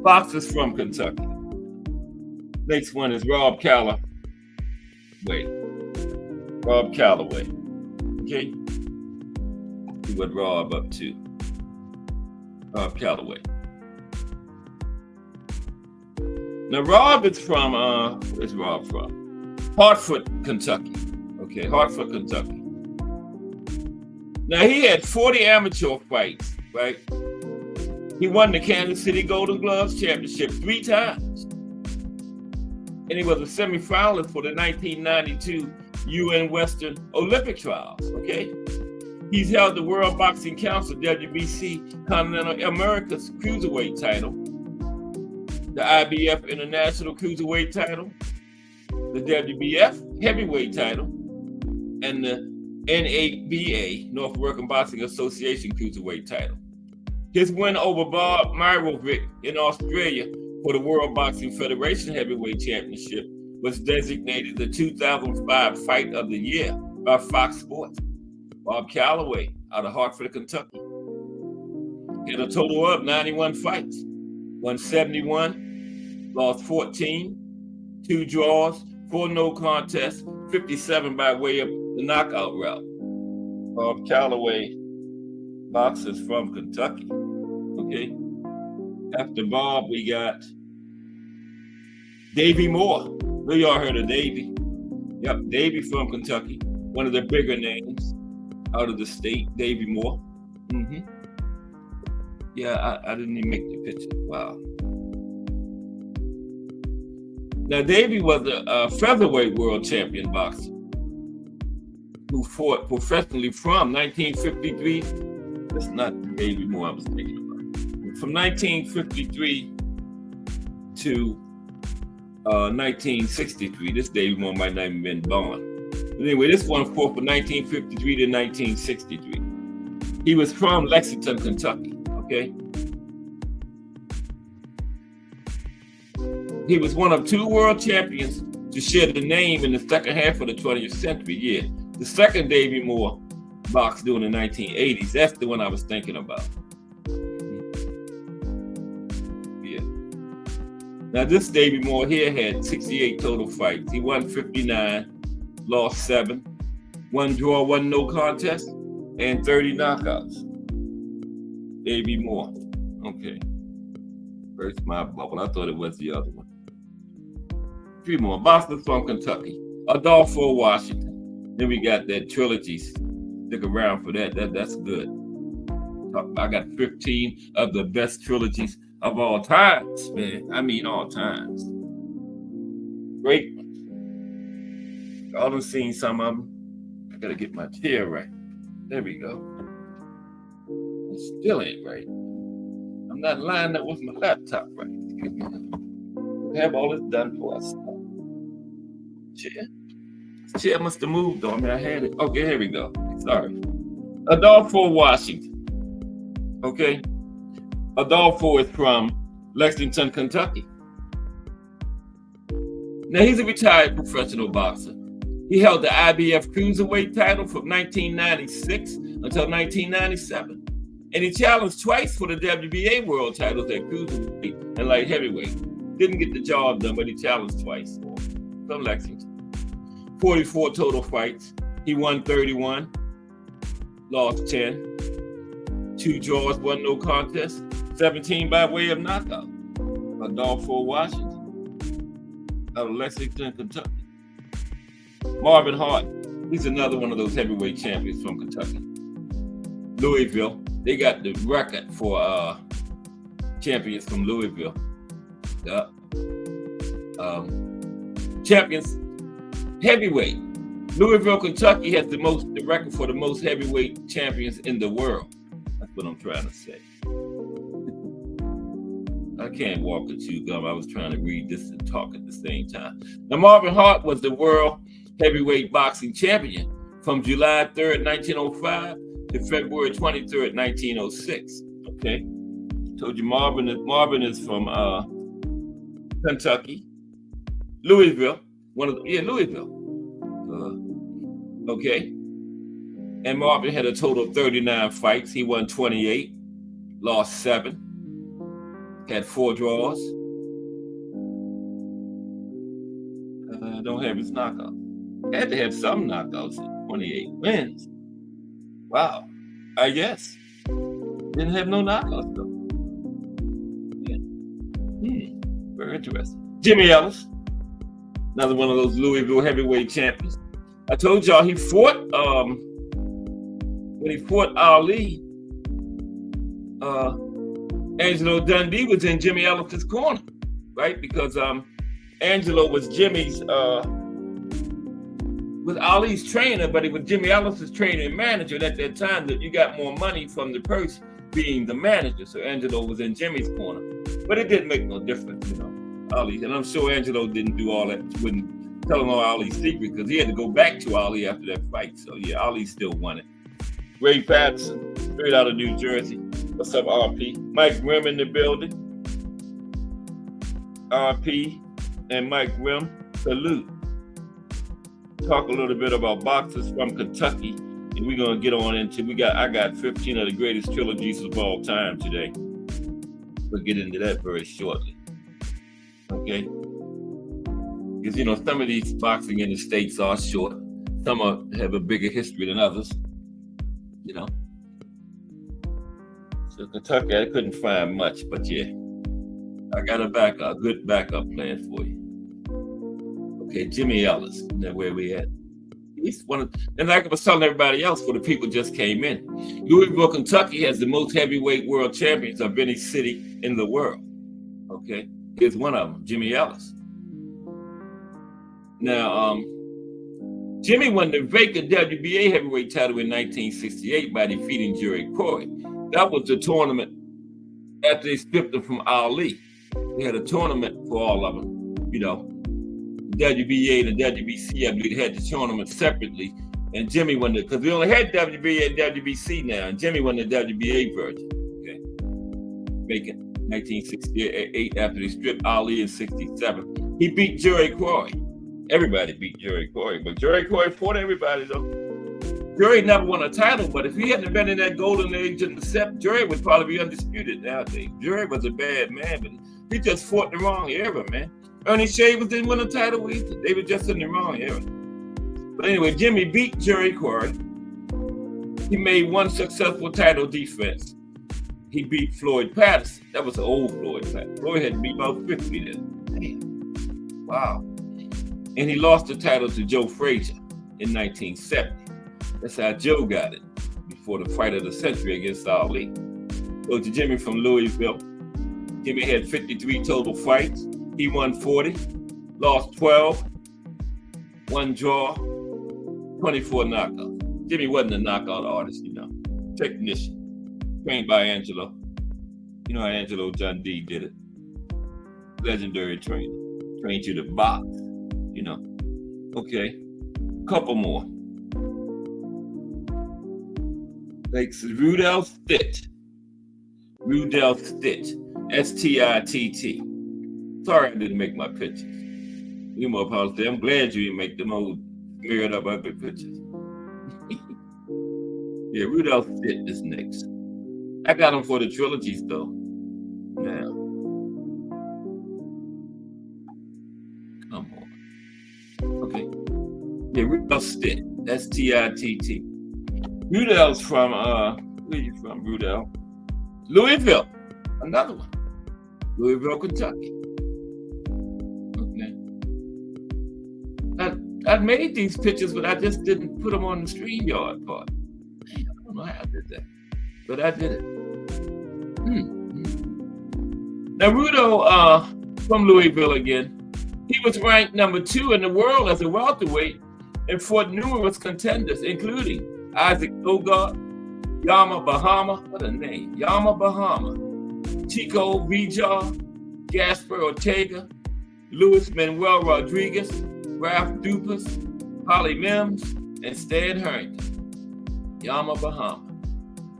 Boxers from Kentucky. Next one is Rob Calloway. Rob Calloway. Okay? See what Rob up to. Rob Calloway. Now Rob is from, where's Rob from? Hartford, Kentucky. Okay, Hartford, Kentucky. Now he had 40 amateur fights, right? He won the Kansas City Golden Gloves Championship 3 times. And he was a semifinalist for the 1992 UN Western Olympic Trials, okay? He's held the World Boxing Council, WBC, Continental America's Cruiserweight title, the IBF International Cruiserweight title, the WBF Heavyweight title, and the NABA, North American Boxing Association Cruiserweight title. His win over Bob Mirovic in Australia for the World Boxing Federation Heavyweight Championship was designated the 2005 Fight of the Year by Fox Sports. Bob Calloway out of Hartford, Kentucky. He had a total of 91 fights, won 71, lost 14, 2 draws, 4 no contests, 57 by way of the knockout route. Bob Calloway, boxers from Kentucky. Okay. After Bob, we got Davey Moore. We all heard of Davey. Yep, Davey from Kentucky. One of the bigger names out of the state, Davey Moore. Yeah, I didn't even make the picture. Wow. Now, Davey was a featherweight world champion boxer who fought professionally from 1953. That's not Davey Moore I was thinking about. From 1953 to 1963. This Davey Moore might not even been born. But anyway, this one fought from 1953 to 1963. He was from Lexington, Kentucky, okay? He was one of 2 world champions to share the name in the second half of the 20th century. Yeah, the second Davey Moore boxed during the 1980s. That's the one I was thinking about. Yeah. Now this Davey Moore here had 68 total fights. He won 59, lost 7, 1 draw, 1 no contest, and 30 knockouts. Davey Moore. Okay. First my bubble. I thought it was the other one. 3 more. Boxers from Kentucky. Adolfo Washington. Then we got that trilogy. Stick around for that. That's good. I got 15 of the best trilogies of all times, man. I mean all times. Great ones. Y'all done seen some of them. I gotta get my chair right. There we go. It still ain't right. I'm not lined up with my laptop right. We have all this done for us. Chair must have moved on me. I had it. Okay, here we go. Sorry. Adolfo Washington. Okay. Adolfo is from Lexington, Kentucky. Now he's a retired professional boxer. He held the IBF Cruiserweight title from 1996 until 1997. And he challenged twice for the WBA world titles at cruiserweight and light heavyweight. Didn't get the job done, but he challenged twice from Lexington. 44 total fights. He won 31, lost 10. 2 draws, 1 no contest. 17 by way of knockout. Adolfo Washington out of Lexington, Kentucky. Marvin Hart, he's another one of those heavyweight champions from Kentucky. Louisville, they got the record for champions from Louisville. Champions heavyweight. Louisville, Kentucky has the record for the most heavyweight champions in the world. That's what I'm trying to say. I can't walk and chew gum. I was trying to read this and talk at the same time. Now, Marvin Hart was the world heavyweight boxing champion from July 3rd, 1905 to February 23rd, 1906. Okay. Told you Marvin is from Kentucky. Louisville. Louisville. Okay. And Marvin had a total of 39 fights. He won 28, lost 7. Had 4 draws. Don't have his knockout. Had to have some knockouts at 28 wins. Wow. I guess. Didn't have no knockouts though. Yeah. Very interesting. Jimmy Ellis, another one of those Louisville heavyweight champions. I told y'all he fought when he fought Ali. Angelo Dundee was in Jimmy Ellis's corner, right? Because Angelo was was Ali's trainer, but he was Jimmy Ellis's trainer and manager. And at that time, that you got more money from the person being the manager. So Angelo was in Jimmy's corner, but it didn't make no difference, Ali. And I'm sure Angelo didn't do all that, wouldn't tell him all Ali's secret because he had to go back to Ali after that fight. So yeah, Ali still won it. Ray Patterson, straight out of New Jersey. What's up, RP? Mike Grimm in the building. RP and Mike Grimm, salute. Talk a little bit about boxers from Kentucky, and we're gonna get on into. I got 15 of the greatest trilogies of all time today. We'll get into that very shortly. Okay, because some of these boxing in the States are short. Some have a bigger history than others. So Kentucky, I couldn't find much, but yeah, I got a good backup plan for you. Okay, Jimmy Ellis, that's where we at. He's one of, and like I was telling everybody else, for the people just came in, Louisville, Kentucky has the most heavyweight world champions of any city in the world. Okay, here's one of them, Jimmy Ellis. Now, Jimmy won the vacant WBA heavyweight title in 1968 by defeating Jerry Coy. That was the tournament after they stripped him from Ali. They had a tournament for all of them. WBA and the WBC, I believe, they had the tournament separately. And Jimmy won because we only had WBA and WBC now, and Jimmy won the WBA version. Okay. Vacant 1968 after they stripped Ali in 67. He beat Jerry Coy. Everybody beat Jerry Coy, but Jerry Coy fought everybody though. Jerry never won a title, but if he hadn't been in that golden age in the set, Jerry would probably be undisputed nowadays. Jerry was a bad man, but he just fought in the wrong era, man. Ernie Shavers didn't win a title either. They were just in the wrong era. But anyway, Jimmy beat Jerry Coy. He made one successful title defense. He beat Floyd Patterson. That was an old Floyd Patterson. Floyd had to be about 50 then. Damn. Wow. And he lost the title to Joe Frazier in 1970. That's how Joe got it before the fight of the century against Ali. So to Jimmy from Louisville, Jimmy had 53 total fights. He won 40, lost 12, 1 draw, 24 knockouts. Jimmy wasn't a knockout artist, technician, trained by Angelo. You know how Angelo Dundee did it. Legendary trainer, trained you to box, Okay, couple more. Like Rudell Stitt. S-T-I-T-T. Sorry I didn't make my pictures. You more positive. I'm glad you didn't make them old scared up ugly pictures. Yeah, Rudell Stitt is next. I got them for the trilogies though. Now, come on. Okay. Yeah, Rudell Stitt. That's T-I-T-T. Rudell's from where you from, Rudell? Louisville. Another one. Louisville, Kentucky. Okay. I made these pictures, but I just didn't put them on the StreamYard part. I don't know how I did that, but I did it. Now, Rudell from Louisville again, he was ranked number 2 in the world as a welterweight and fought numerous contenders, including Isaac Bogart, Yama Bahama, what a name, Yama Bahama, Chico Vijar, Gaspar Ortega, Luis Manuel Rodriguez, Ralph Dupas, Holly Mims, and Stan Harrington. Yama Bahama.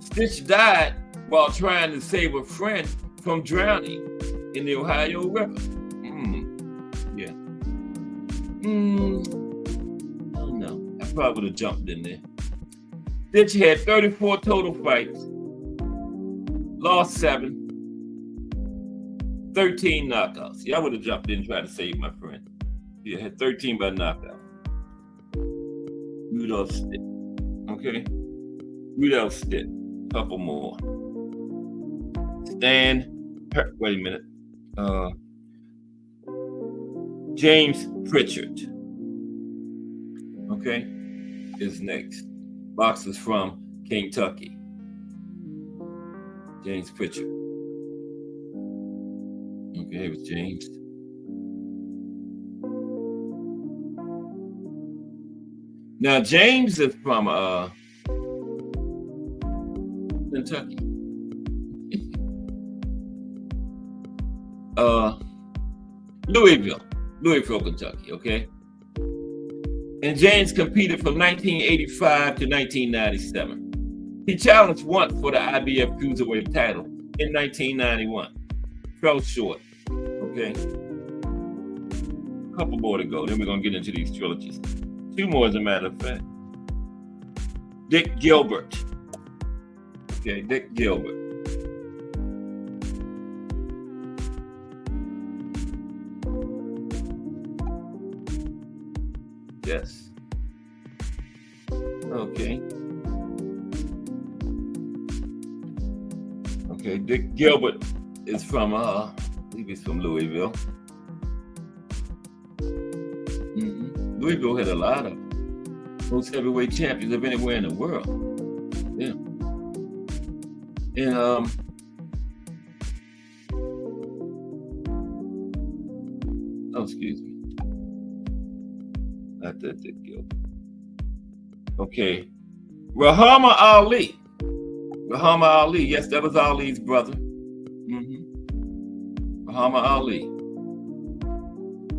Stitch died while trying to save a friend from drowning in the Ohio River. Yeah. I don't know. I probably would have jumped in there. Stitch had 34 total fights, lost 7, 13 knockouts. Yeah, I would have jumped in and tried to save my friend. Yeah, had 13 by knockout. Rudell Stitt. Okay. Rudell Stitt. Couple more. Wait a minute. James Pritchard. Okay. Is next. Boxers from Kentucky. James Pritchard. Okay, it was James. Now, James is from Kentucky. Louisville, Kentucky, okay? And James competed from 1985 to 1997. He challenged once for the IBF Cruiserweight title in 1991. Fell short, okay? A couple more to go, then we're gonna get into these trilogies. 2 more, as a matter of fact. Dick Gilbert. Okay, Dick Gilbert. Yes. Okay. Okay, Dick Gilbert is from, I believe he's from Louisville. Louisville had a lot of most heavyweight champions of anywhere in the world. Yeah. And excuse me. Not that Dick Gilbert. Okay. Rahama Ali. Rahama Ali. Yes, that was Ali's brother. Rahama Ali.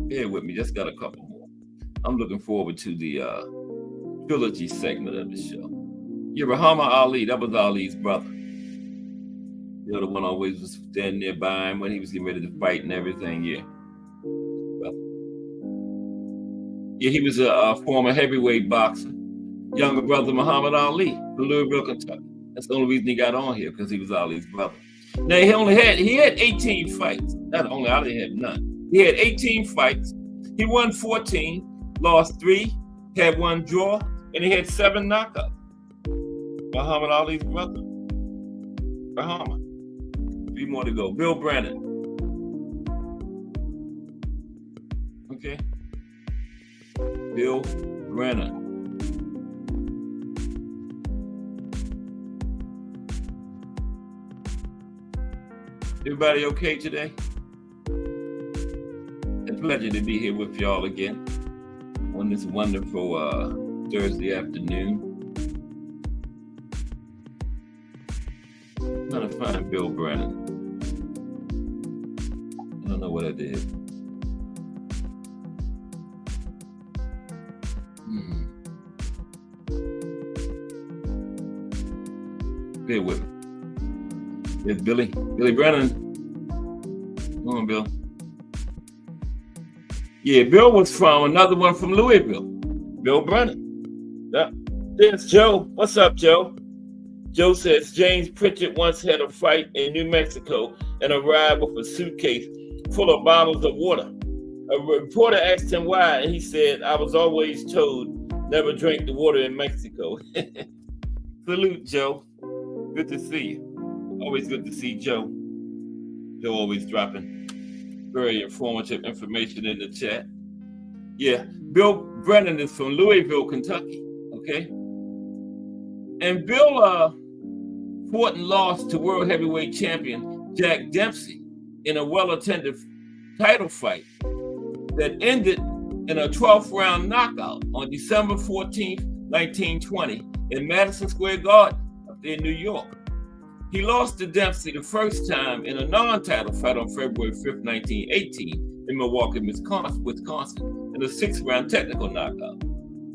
Bear with me, just got a couple more. I'm looking forward to the trilogy segment of the show. Yeah, Rahama Ali, that was Ali's brother. The other one always was standing there by him when he was getting ready to fight and everything, yeah. Yeah, he was a former heavyweight boxer. Younger brother Muhammad Ali from Louisville, Kentucky. That's the only reason he got on here, because he was Ali's brother. Now he had 18 fights. Not only Ali had none. He had 18 fights. He won 14, lost 3, had 1 draw, and he had 7 knockouts. Muhammad Ali's brother. Rahama. 3 more to go. Bill Brennan. Okay. Bill Brennan. Everybody okay today? It's a pleasure to be here with y'all again on this wonderful Thursday afternoon. I'm trying to find Bill Brennan. I don't know what I did. Bear with me. It's Billy Brennan. Come on, Bill. Yeah, Bill was from another one from Louisville. Bill Brennan. Yeah. There's Joe. What's up, Joe? Joe says James Pritchard once had a fight in New Mexico and arrived with a suitcase full of bottles of water. A reporter asked him why, and he said, "I was always told never drink the water in Mexico." Salute, Joe. Good to see you. Always good to see Joe. Joe always dropping very informative information in the chat. Yeah, Bill Brennan is from Louisville, Kentucky. Okay. And Bill fought and lost to world heavyweight champion Jack Dempsey in a well-attended title fight that ended in a 12th round knockout on December 14th, 1920 in Madison Square Garden up there in New York. He lost to Dempsey the first time in a non-title fight on February 5th, 1918 in Milwaukee, Wisconsin in a 6th round technical knockout.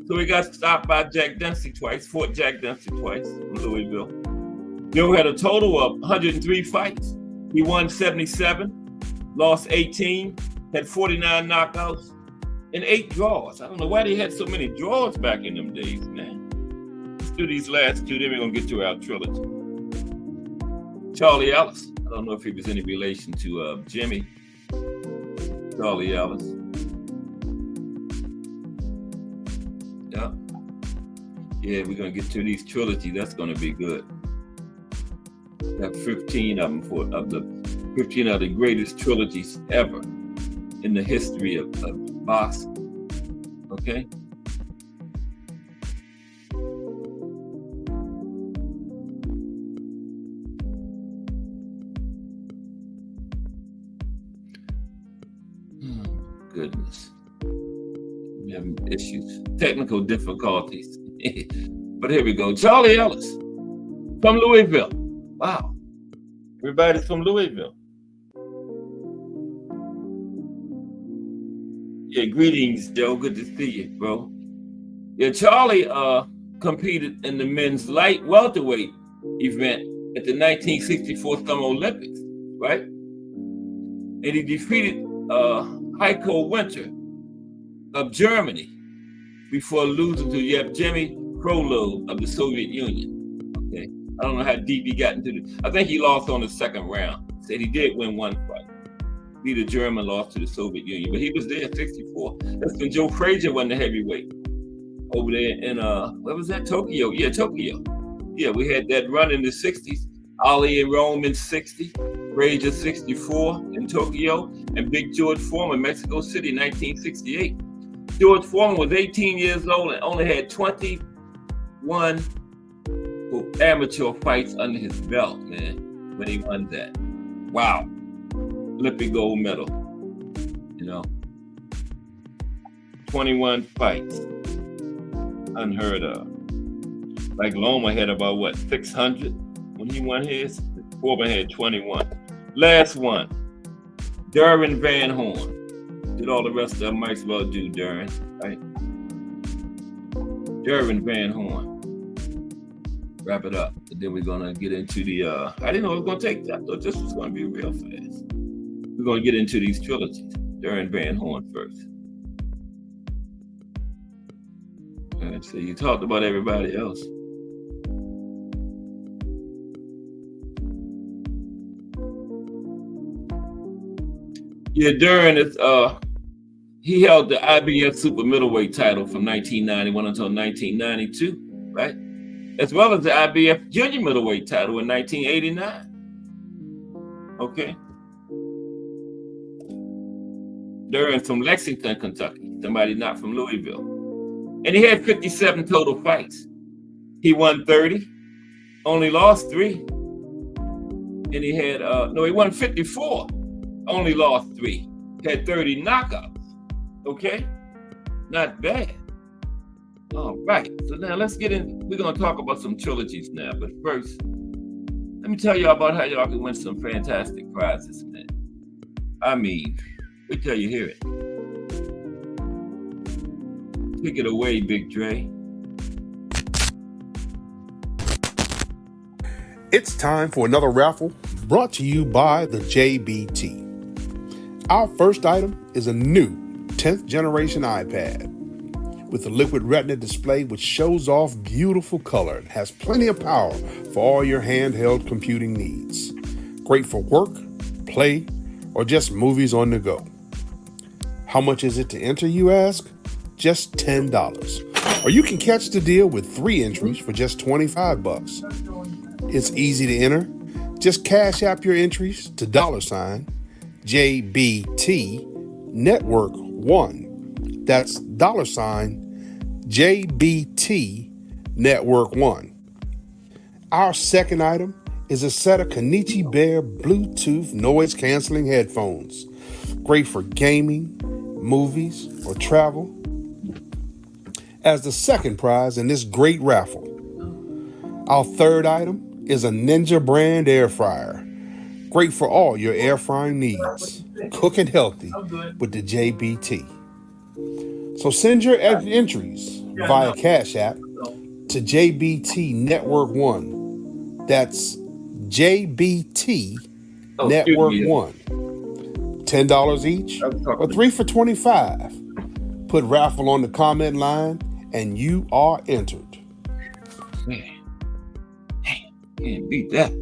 So he got stopped by Jack Dempsey twice, fought Jack Dempsey twice in Louisville. Bill had a total of 103 fights. He won 77, lost 18, had 49 knockouts, and 8 draws. I don't know why they had so many draws back in them days, man. Let's do these last two, then we're going to get to our trilogy. Charlie Ellis. I don't know if he was any relation to Jimmy. Charlie Ellis. Yeah, we're going to get to these trilogy. That's going to be good. Got 15 of them of the 15 of the greatest trilogies ever in the history of boxing. Okay? Goodness. We having issues, technical difficulties. But here we go. Charlie Ellis from Louisville. Wow. Everybody's from Louisville. Yeah, greetings, Joe. Good to see you, bro. Yeah, Charlie competed in the men's light welterweight event at the 1964 Summer Olympics, right? And he defeated Heiko Winter of Germany before losing to Yevgeny Krylov of the Soviet Union. Okay, I don't know how deep he got into it. I think he lost on the second round. Said he did win one fight. The German lost to the Soviet Union, but he was there at 64. That's when Joe Frazier won the heavyweight over there in where was that? Tokyo. Yeah, Tokyo. Yeah, we had that run in the 60s. Ali in Rome in 60, Frazier 64 in Tokyo, and Big George Foreman, Mexico City, 1968. George Foreman was 18 years old and only had 21 amateur fights under his belt, man, when he won that. Wow. Olympic gold medal, 21 fights, unheard of. Like Loma had about 600 when he won his. Foreman had 21. Last one, Duran Van Horn. Did all the rest of them, might as well do Duran, right? Duran Van Horn. Wrap it up, and then we're gonna get into the. I didn't know it was gonna take that. I thought this was gonna be real fast. We're going to get into these trilogies. Duran Van Horn first. All right, so you talked about everybody else. Yeah, Duran is he held the IBF super middleweight title from 1991 until 1992, right? As well as the IBF junior middleweight title in 1989. Okay. Duran from Lexington, Kentucky, somebody not from Louisville. And he had 57 total fights. He won 30, only lost 3. And he had, he won 54, only lost 3. Had 30 knockouts, okay? Not bad. All right, so now let's get in. We're gonna talk about some trilogies now, but first, let me tell y'all about how y'all can win some fantastic prizes, man. I mean, wait till you hear it. Take it away, Big Dre. It's time for another raffle brought to you by the JBT. Our first item is a new 10th generation iPad with a liquid retina display which shows off beautiful color and has plenty of power for all your handheld computing needs. Great for work, play, or just movies on the go. How much is it to enter, you ask? Just $10. Or you can catch the deal with 3 entries for just $25. It's easy to enter. Just cash app your entries to $JBT Network 1. That's $JBT Network 1. Our second item is a set of Kenichi Bear Bluetooth noise canceling headphones. Great for gaming, movies, or travel. As the second prize in this great raffle, our third item is a Ninja brand air fryer. Great for all your air frying needs. Cooking healthy with the JBT. So send your entries via Cash App to JBT Network 1. That's JBT Network 1. $10 each or 3 for $25. Put raffle on the comment line and you are entered. Man, can't beat that.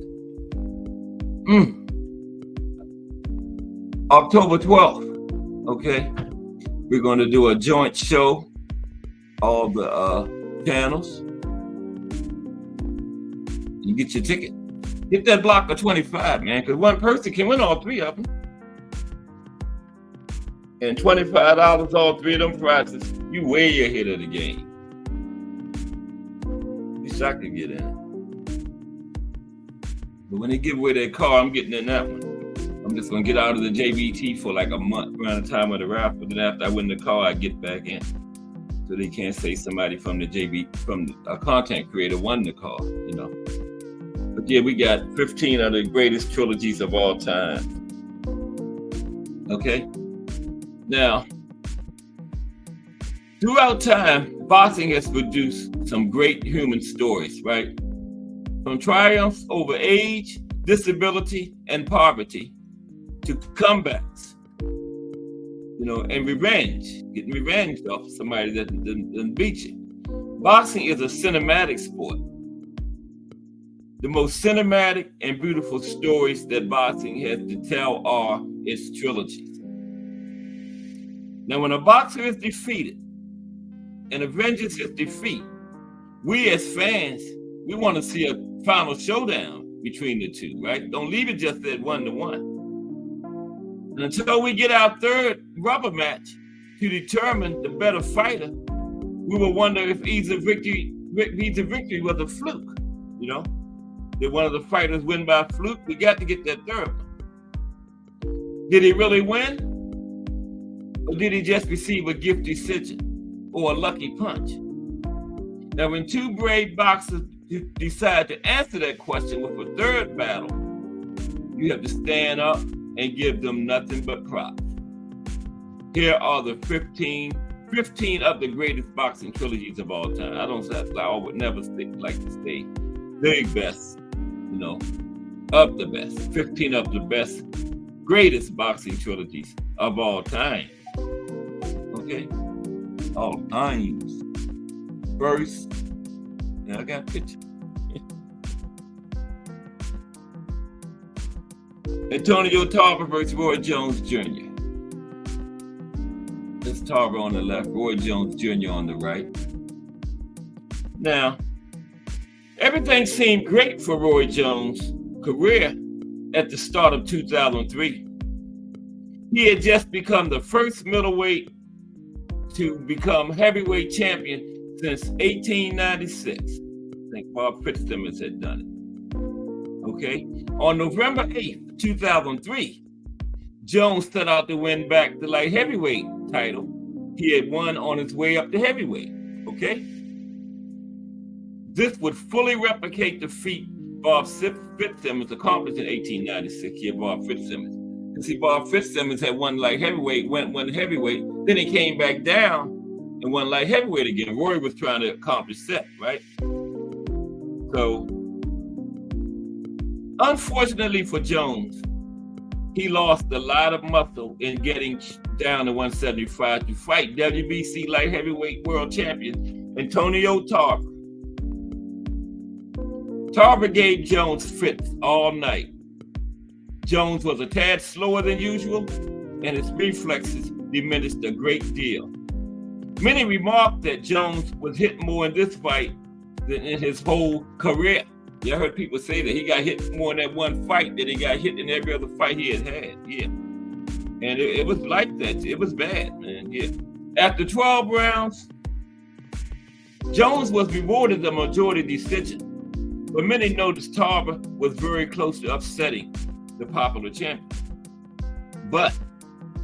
October 12th, okay? We're going to do a joint show, all the channels. You get your ticket. Get that block of 25, man, because one person can win all 3 of them. And $25, all 3 of them prizes, you way ahead of the game. Wish I could get in. But when they give away their car, I'm getting in that one. I'm just gonna get out of the JBT for like a month around the time of the raffle. Then after I win the car, I get back in. So they can't say somebody from the from a content creator won the car, you know. But yeah, we got 15 of the greatest trilogies of all time. Okay? Now, throughout time, boxing has produced some great human stories, right? From triumphs over age, disability, and poverty to comebacks, you know, and revenge, getting revenge off somebody that didn't beat you. Boxing is a cinematic sport. The most cinematic and beautiful stories that boxing has to tell are its trilogies. Now, when a boxer is defeated and avenges his defeat, we as fans, we want to see a final showdown between the two, right? Don't leave it just at 1-1. And until we get our third rubber match to determine the better fighter, we will wonder if either victory was a fluke, you know? Did one of the fighters win by fluke? We got to get that third one. Did he really win? Or did he just receive a gift decision or a lucky punch? Now, when 2 brave boxers decide to answer that question with a third battle, you have to stand up and give them nothing but props. Here are the 15 of the greatest boxing trilogies of all time. I would never like to say the best, you know, of the best. 15 of the best, greatest boxing trilogies of all time. Okay? All times. First, now I got a picture. Antonio Tarver versus Roy Jones Jr. That's Tarver on the left, Roy Jones Jr. on the right. Now, everything seemed great for Roy Jones' career at the start of 2003. He had just become the first middleweight to become heavyweight champion since 1896. I think Bob Fitzsimmons had done it. Okay. On November 8th, 2003, Jones set out to win back the light heavyweight title he had won on his way up to heavyweight. Okay. This would fully replicate the feat Bob Fitzsimmons accomplished in 1896. Here, Bob Fitzsimmons. You see, Bob Fitzsimmons had won light heavyweight, won heavyweight, then he came back down and won light heavyweight again. Roy was trying to accomplish that, right? So, unfortunately for Jones, he lost a lot of muscle in getting down to 175 to fight WBC light heavyweight world champion Antonio Tarver. Tarver gave Jones fits all night. Jones was a tad slower than usual, and his reflexes diminished a great deal. Many remarked that Jones was hit more in this fight than in his whole career. Yeah, I heard people say that he got hit more in that one fight than he got hit in every other fight he had had. Yeah. And it was like that. It was bad, man. Yeah. After 12 rounds, Jones was rewarded the majority decision, but many noticed Tarver was very close to upsetting the popular champion. But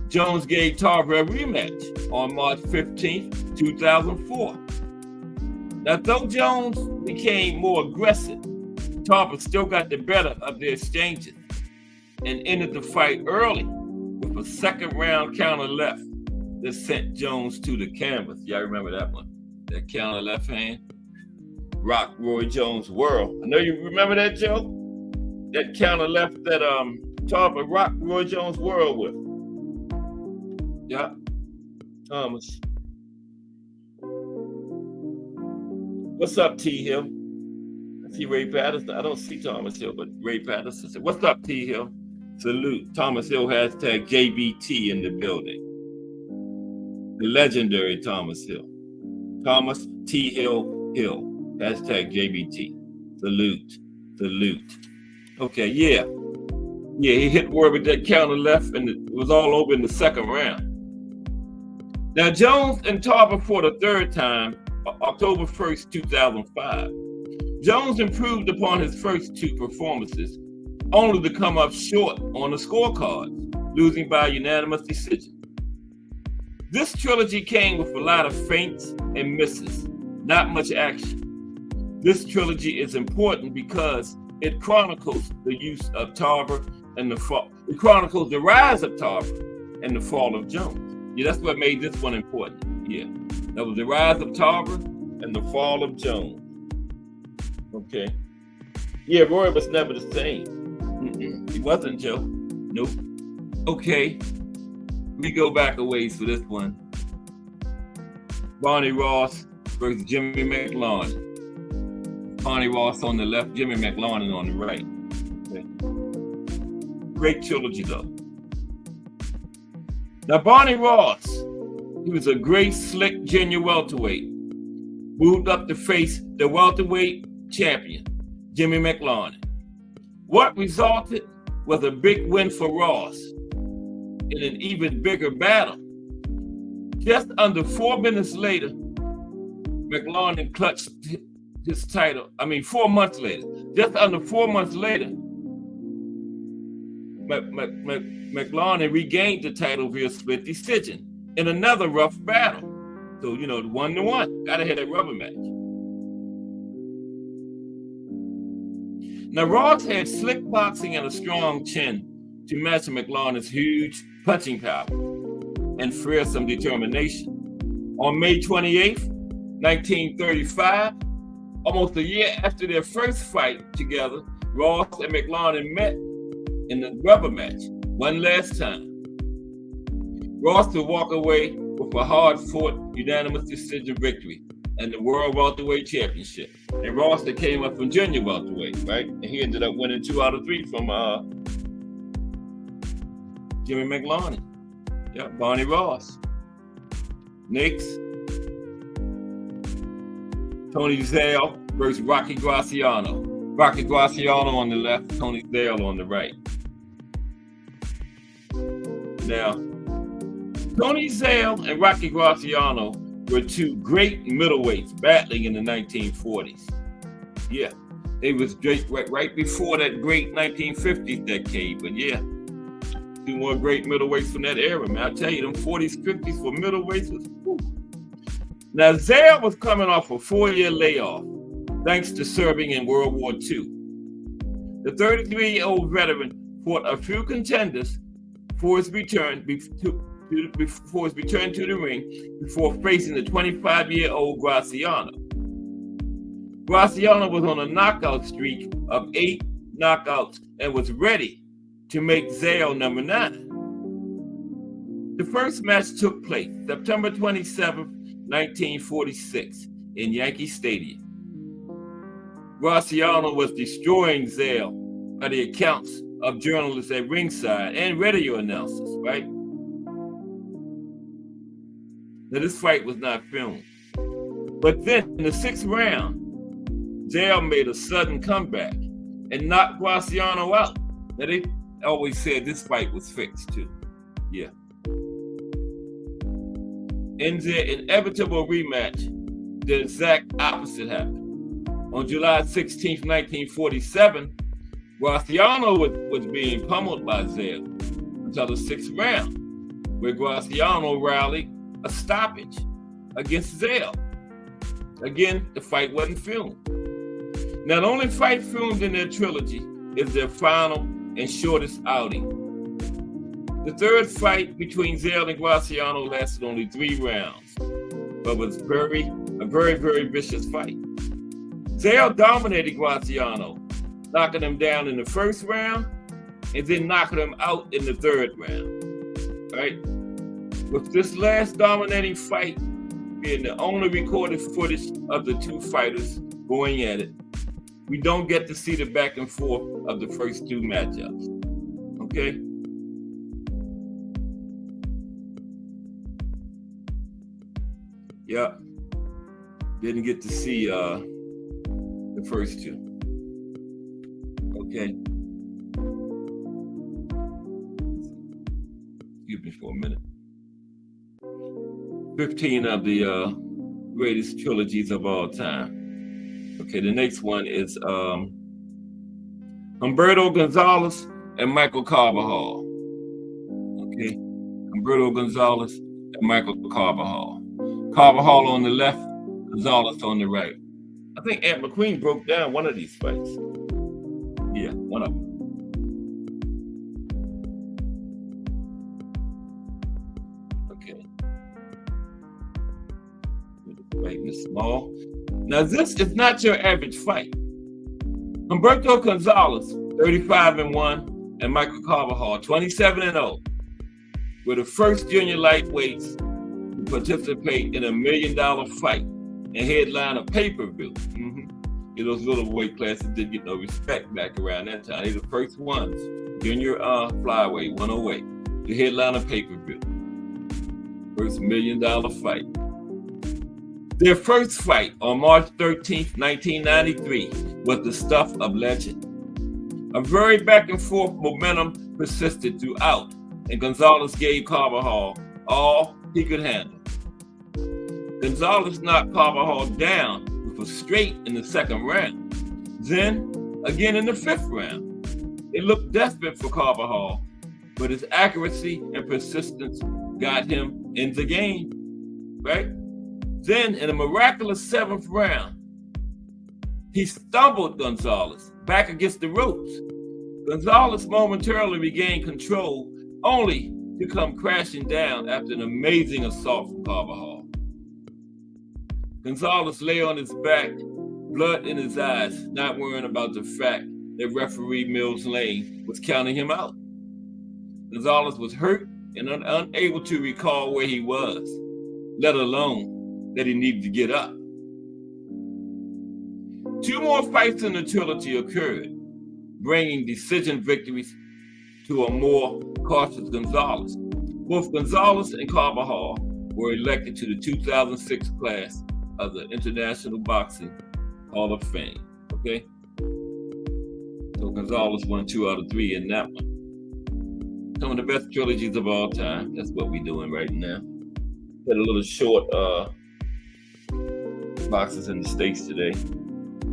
Jones gave Tarver a rematch on March 15th, 2004. Now, though Jones became more aggressive, Tarver still got the better of the exchanges and ended the fight early with a second round counter left that sent Jones to the canvas. Y'all remember that one? That counter left hand? Rock Roy Jones World. I know you remember that, Joe? That counter left that Tarver rocked Roy Jones World with. Yeah. Thomas. What's up, T Hill? I see Ray Patterson. I don't see Thomas Hill, but Ray Patterson said, "What's up, T Hill?" Salute. Thomas Hill hashtag JBT in the building. The legendary Thomas Hill. Thomas T Hill Hill. Hashtag JBT. Salute. Salute. Okay, yeah. Yeah, he hit Ward with that counter left, and it was all over in the second round. Now, Jones and Tarver fought a third time, October 1st, 2005. Jones improved upon his first two performances, only to come up short on the scorecards, losing by unanimous decision. This trilogy came with a lot of feints and misses, not much action. This trilogy is important because it chronicles the use of Tarver and the fall. It chronicles the rise of Tarver and the fall of Jones. Yeah, that's what made this one important. Yeah, that was the rise of Tarver and the fall of Jones. Okay. Yeah, Roy was never the same. He wasn't, Joe. Nope. Okay. We go back a ways for this one. Barney Ross versus Jimmy McLaurin. Barney Ross on the left, Jimmy McLaurin on the right. Okay. Great trilogy, though. Now, Barney Ross, he was a great, slick junior welterweight. Moved up to face the welterweight champion, Jimmy McLaurin. What resulted was a big win for Ross in an even bigger battle. Just under 4 minutes later, McLaurin clutched his title. 4 months later, just under 4 months later, McLaurin regained the title via split decision in another rough battle. So, 1-1, gotta hit a rubber match. Now, Ross had slick boxing and a strong chin to match McLaurin's huge punching power and fearsome determination. On May 28th, 1935, almost a year after their first fight together, Ross and McLaurin met in the rubber match one last time. Ross would walk away with a hard-fought unanimous decision victory and the World Welterweight Championship. And Ross that came up from junior welterweight, right? And he ended up winning 2 out of 3 from Jimmy McLaurin. Yeah, Barney Ross. Next, Tony Zale versus Rocky Graciano. Rocky Graciano on the left, Tony Zale on the right. Now, Tony Zale and Rocky Graciano were 2 great middleweights battling in the 1940s. Yeah, they was right before that great 1950s decade, but yeah, 2 more great middleweights from that era, man. I tell you, them 40s, 50s for middleweights was, whew. Now, Zale was coming off a 4-year layoff, thanks to serving in World War II. The 33-year-old veteran fought a few contenders before his return to the ring before facing the 25-year-old Graciano. Graciano was on a knockout streak of 8 knockouts and was ready to make Zale number 9. The first match took place September 27th, 1946 in Yankee Stadium. Graziano was destroying Zale by the accounts of journalists at ringside and radio announcers, right? Now, this fight was not filmed. But then in the sixth round, Zale made a sudden comeback and knocked Graziano out. Now, they always said this fight was fixed too. Yeah. In the inevitable rematch, the exact opposite happened. On July 16, 1947, Graziano was being pummeled by Zale until the sixth round, where Graziano rallied a stoppage against Zale. Again, the fight wasn't filmed. Now, the only fight filmed in their trilogy is their final and shortest outing. The third fight between Zale and Graziano lasted only 3 rounds, but was a very, very vicious fight. Zale dominated Graziano, knocking him down in the first round and then knocking him out in the third round, right? With this last dominating fight being the only recorded footage of the two fighters going at it, we don't get to see the back and forth of the first 2 matchups, okay? Yeah, didn't get to see the first 2. Okay. Excuse me for a minute. 15 of the greatest trilogies of all time. Okay, the next one is Humberto Gonzalez and Michael Carbajal. Okay, Humberto Gonzalez and Michael Carbajal. Carbajal on the left, Gonzalez on the right. I think Ant McQueen broke down one of these fights. Yeah, one of them. Okay. Right, Miss Small. Now, this is not your average fight. Humberto Gonzalez, 35-1, and Michael Carbajal, 27-0, were the first junior lightweights to participate in a $1 million fight and headline a pay-per-view. Those little weight classes didn't get no respect back around that time. They were the first ones, junior flyweight, 108, to headline a pay-per-view. First $1 million fight. Their first fight on March 13th, 1993 was the stuff of legend. A very back and forth momentum persisted throughout, and Gonzalez gave Carbajal all he could handle. Gonzalez knocked Carbajal down with a straight in the second round. Then, again in the 5th round. It looked desperate for Carbajal, but his accuracy and persistence got him in the game, right? Then, in a miraculous 7th round, he stumbled Gonzalez back against the ropes. Gonzalez momentarily regained control, only to come crashing down after an amazing assault from Carbajal. Gonzalez lay on his back, blood in his eyes, not worrying about the fact that referee Mills Lane was counting him out. Gonzalez was hurt and unable to recall where he was, let alone that he needed to get up. 2 more fights in the trilogy occurred, bringing decision victories to a more cautious Gonzalez. Both Gonzalez and Carbajal were elected to the 2006 class of the International Boxing Hall of Fame, okay? So Gonzalez won 2 out of 3 in that one. Some of the best trilogies of all time. That's what we're doing right now. Had a little short boxes in the States today.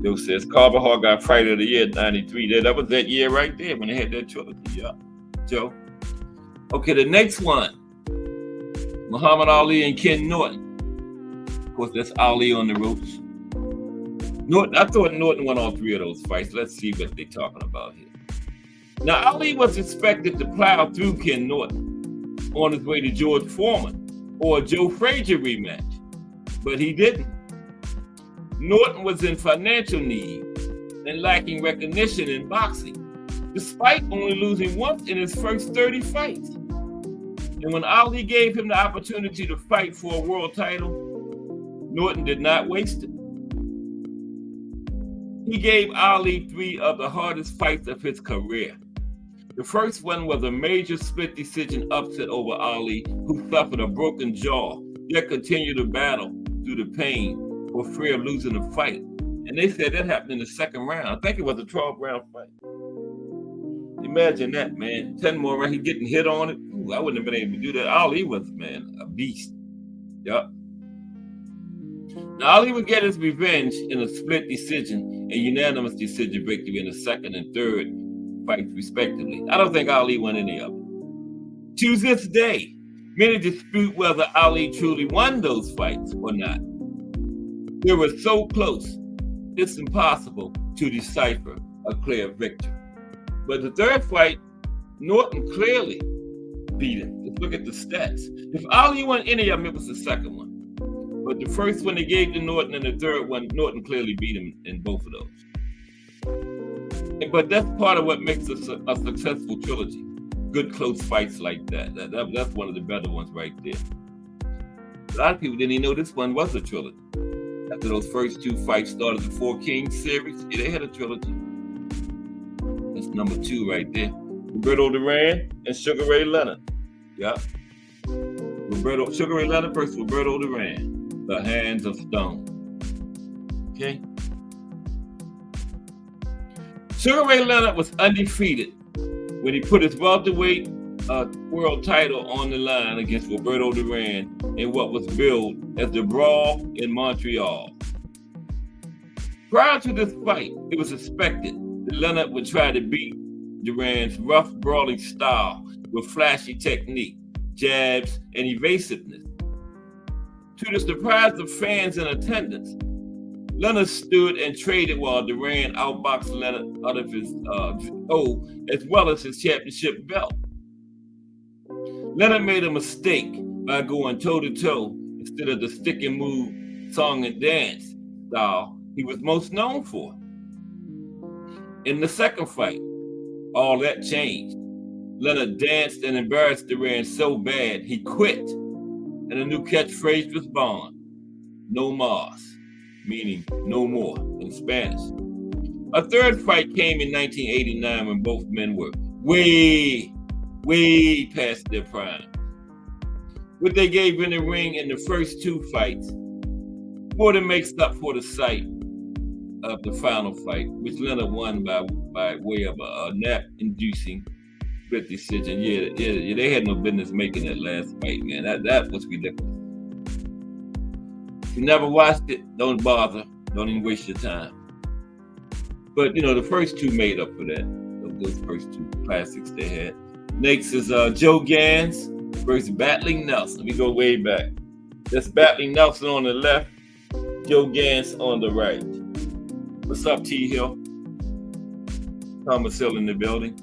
Joe says Carbajal got Fighter of the Year 93. That was that year right there when they had that trilogy. Yeah, Joe. Okay, the next one, Muhammad Ali and Ken Norton. Of course, that's Ali on the ropes. I thought Norton won all 3 of those fights. Let's see what they're talking about here. Now, Ali was expected to plow through Ken Norton on his way to George Foreman or a Joe Frazier rematch, but he didn't. Norton was in financial need and lacking recognition in boxing, despite only losing once in his first 30 fights. And when Ali gave him the opportunity to fight for a world title, Norton did not waste it. He gave Ali 3 of the hardest fights of his career. The first one was a major split decision upset over Ali, who suffered a broken jaw, yet continued to battle through the pain for fear of losing the fight. And they said that happened in the second round. I think it was a 12-round fight. Imagine that, man. 10 more rounds, he getting hit on it. Ooh, I wouldn't have been able to do that. Ali was, man, a beast. Yep. Now, Ali would get his revenge in a split decision and unanimous decision victory in the second and third fights, respectively. I don't think Ali won any of them. To this day, many dispute whether Ali truly won those fights or not. They were so close, it's impossible to decipher a clear victory. But the third fight, Norton clearly beat him. Let's look at the stats. If Ali won any of them, it was the second one. But the first one they gave to Norton and the third one, Norton clearly beat him in both of those. But that's part of what makes a successful trilogy. Good close fights like that. That's one of the better ones right there. A lot of people didn't even know this one was a trilogy. After those first 2 fights started the Four Kings series, they had a trilogy. That's number 2 right there. Roberto Duran and Sugar Ray Leonard. Yeah. Sugar Ray Leonard versus Roberto Duran. The Hands of Stone. Okay. Sugar Ray Leonard was undefeated when he put his welterweight world title on the line against Roberto Duran in what was billed as the Brawl in Montreal. Prior to this fight, it was expected that Leonard would try to beat Duran's rough, brawling style with flashy technique, jabs, and evasiveness. To the surprise of fans in attendance, Leonard stood and traded while Duran outboxed Leonard out of his as well as his championship belt. Leonard made a mistake by going toe-to-toe instead of the stick and move, song and dance style he was most known for. In the second fight, all that changed. Leonard danced and embarrassed Duran so bad he quit, and a new catchphrase was born: "No más," meaning no more in Spanish. A third fight came in 1989 when both men were way past their prime. What they gave in the ring in the first 2 fights more than makes up for the sight of the final fight, which Leonard won by way of a nap-inducing split decision. Yeah, they had no business making that last fight, man. That was ridiculous. If you never watched it, don't bother. Don't even waste your time. But, the first 2 made up for that. Those first 2 classics they had. Next is Joe Gans versus Battling Nelson. We go way back. That's Battling Nelson on the left, Joe Gans on the right. What's up, T. Hill? Thomas Hill in the building.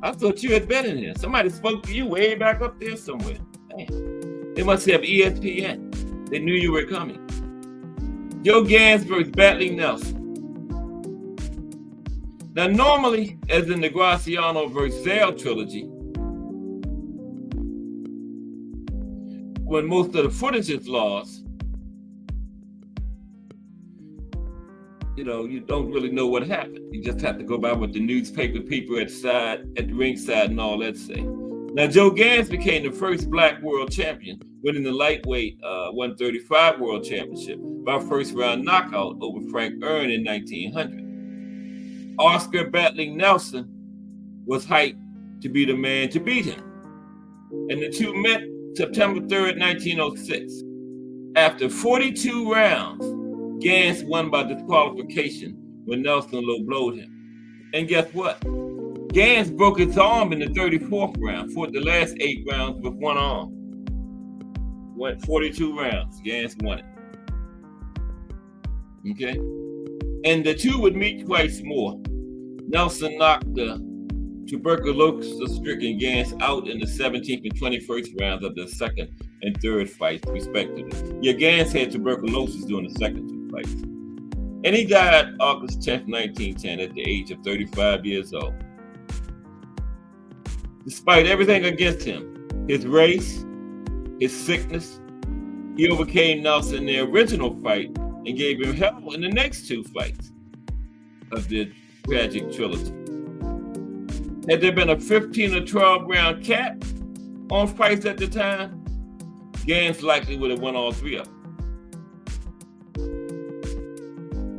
I thought you had been in here. Somebody spoke to you way back up there somewhere. Man. They must have ESPN. They knew you were coming. Joe Gans versus Battling Nelson. Now, normally, as in the Graciano versus Zale trilogy, when most of the footage is lost, you don't really know what happened. You just have to go by what the newspaper people at the ringside and all that say. Now, Joe Gans became the first black world champion, winning the lightweight 135 world championship by first-round knockout over Frank Earn in 1900. Oscar Battling Nelson was hyped to be the man to beat him. And the 2 met September 3rd, 1906. After 42 rounds, Gans won by disqualification when Nelson low-blowed him. And guess what? Gans broke his arm in the 34th round, fought the last 8 rounds with one arm. Went 42 rounds. Gans won it. Okay? And the 2 would meet twice more. Nelson knocked the tuberculosis-stricken Gans out in the 17th and 21st rounds of the second and third fights, respectively. Yeah, Gans had tuberculosis during the second 2 fights. And he died August 10th, 1910 at the age of 35 years old. Despite everything against him, his race, his sickness. He overcame Nelson in the original fight and gave him hell in the next two fights of the tragic trilogy. Had there been a 15 or 12 round cap on fights at the time, Gans likely would have won all three of them.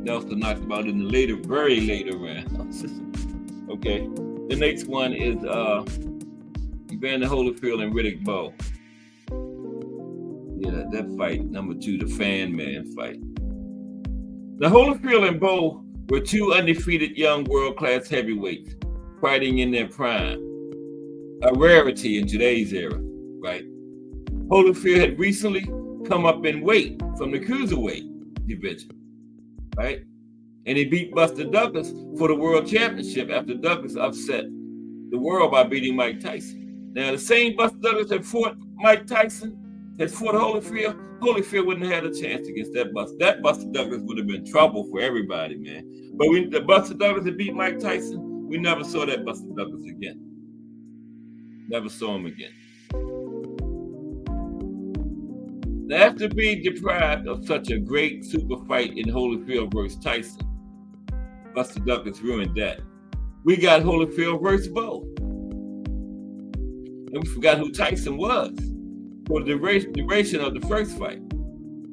Nelson knocked him out in the later, very later rounds. Okay. The next one is Evander Holyfield and Riddick Bowe. Yeah, that fight, number 2, the Fan Man fight. Now, Holyfield and Bowe were two undefeated young world-class heavyweights fighting in their prime, a rarity in today's era, right? Holyfield had recently come up in weight from the cruiserweight division, right? And he beat Buster Douglas for the world championship after Douglas upset the world by beating Mike Tyson. Now, the same Buster Douglas that fought Mike Tyson had fought Holyfield. Holyfield wouldn't have had a chance against that Buster. That Buster Douglas would have been trouble for everybody, man. But the Buster Douglas that beat Mike Tyson, we never saw that Buster Douglas again. Never saw him again. Now, after being deprived of such a great super fight in Holyfield versus Tyson, Buster Douglas ruined that. We got Holyfield versus Bowe. And we forgot who Tyson was for the duration of the first fight.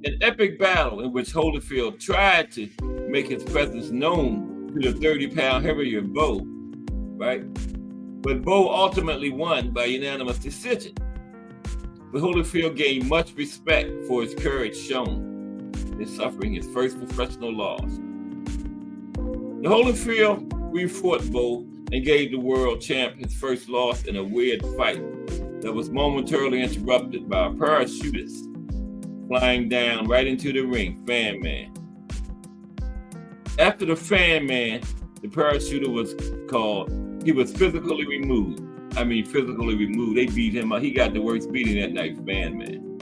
An epic battle in which Holyfield tried to make his presence known to the 30-pound heavier Bowe, right? But Bowe ultimately won by unanimous decision. But Holyfield gained much respect for his courage shown in suffering his first professional loss. The Holyfield refought Bowe and gave the world champ his first loss in a weird fight that was momentarily interrupted by a parachutist flying down right into the ring, Fan Man. After the Fan Man, the parachuter was called, he was physically removed. They beat him up. He got the worst beating that night, Fan Man.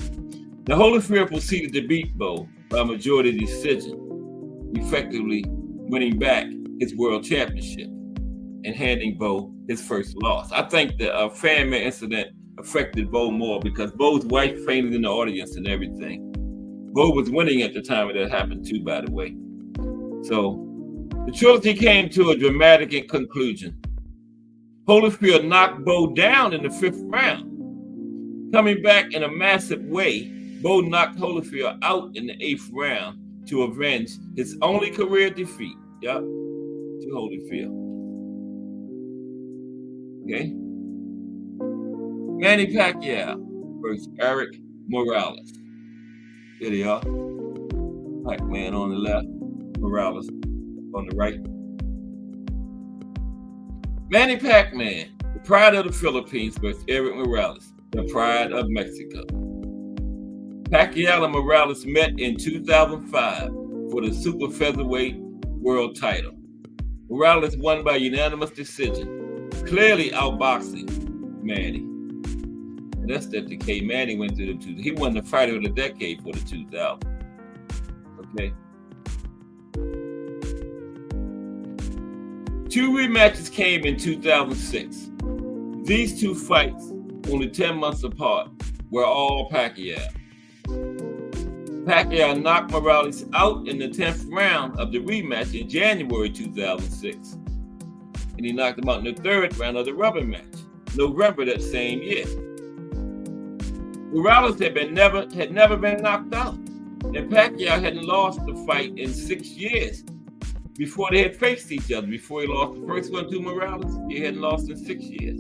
The Holyfield proceeded to beat Bowe by majority decision, effectively winning back his world championship and handing Bowe his first loss. I think the Fan Man incident affected Bowe more because Bowe's wife fainted in the audience and everything. Bowe was winning at the time when that happened too, by the way. So the trilogy came to a dramatic conclusion. Holyfield knocked Bowe down in the 5th round. Coming back in a massive way, Bowe knocked Holyfield out in the 8th round to avenge his only career defeat. To Holyfield. Okay. Manny Pacquiao versus Erik Morales. There they are. Pac-Man on the left, Morales on the right. Manny Pacquiao, the pride of the Philippines, versus Erik Morales, the pride of Mexico. Pacquiao and Morales met in 2005 for the super featherweight world title. Morales won by unanimous decision, clearly outboxing Manny. And that's that decade. Manny went through the two. He won the fighter of the decade for the 2000. Okay. 2 rematches came in 2006. These two fights, only 10 months apart, were all Pacquiao. Pacquiao knocked Morales out in the 10th round of the rematch in January 2006. And he knocked him out in the 3rd round of the rubber match, November that same year. Morales had never been knocked out, and Pacquiao hadn't lost the fight in 6 years before they had faced each other. Before he lost the first one to Morales, he hadn't lost in 6 years.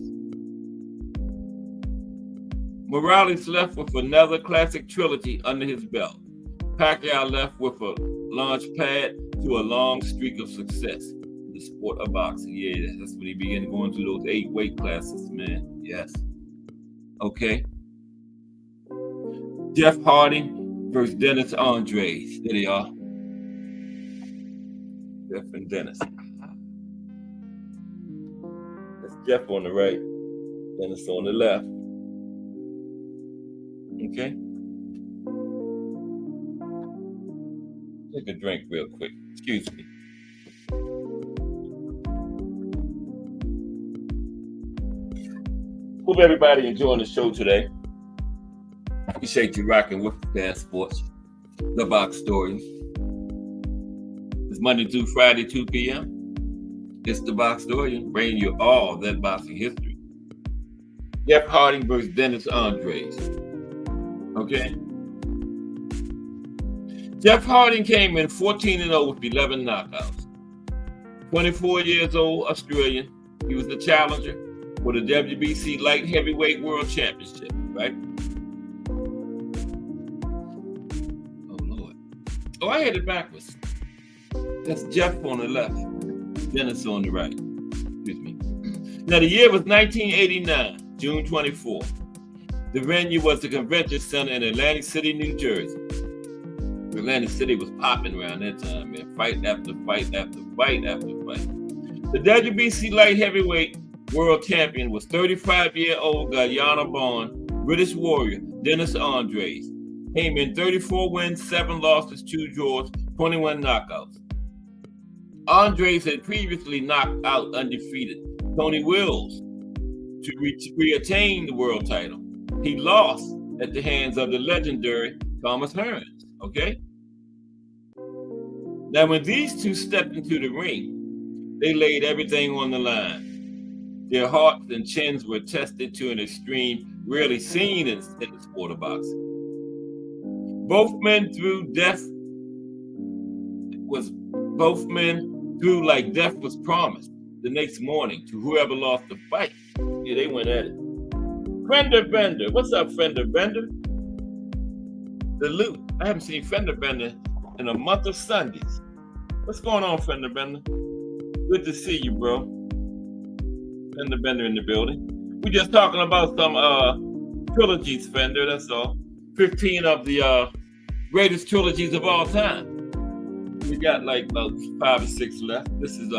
Morales left with another classic trilogy under his belt. Pacquiao left with a launch pad to a long streak of success in the sport of boxing. Yeah, that's when he began going through those 8 weight classes, man. Yes. Okay. Jeff Hardy versus Dennis Andres. There they are. Jeff and Dennis. That's Jeff on the right, Dennis on the left. Okay. Take a drink real quick. Excuse me. Hope everybody enjoying the show today. Appreciate you rocking with Fast Sports, the Box Story. It's Monday through Friday, 2 p.m. It's the Box Story, bringing you all that boxing history. Jeff Harding versus Dennis Andres. Okay. Jeff Harding came in 14-0 with 11 knockouts. 24 years old, Australian. He was the challenger for the WBC Light Heavyweight World Championship, right? Oh, Lord. Oh, I had it backwards. That's Jeff on the left, Dennis on the right. Excuse me. Now, the year was 1989, June 24. The venue was the Convention Center in Atlantic City, New Jersey. Atlantic City was popping around that time, man. Fight after fight after fight after fight. The WBC Light Heavyweight World Champion was 35-year-old Guyana-born British warrior Dennis Andres. Came in 34 wins, 7 losses, 2 draws, 21 knockouts. Andres had previously knocked out undefeated Tony Wills to reattain the world title. He lost at the hands of the legendary Thomas Hearns. Okay? Now, when these two stepped into the ring, they laid everything on the line. Their hearts and chins were tested to an extreme rarely seen in the sport of boxing. Both men drew like death was promised the next morning to whoever lost the fight. Yeah, they went at it. Fender Bender. What's up, Fender Bender? Salute. I haven't seen Fender Bender in a month of Sundays. What's going on, Fender Bender? Good to see you, bro. Fender Bender in the building. We're just talking about some trilogies, Fender, that's all. 15 of the greatest trilogies of all time. We got like about 5 or 6 left. This is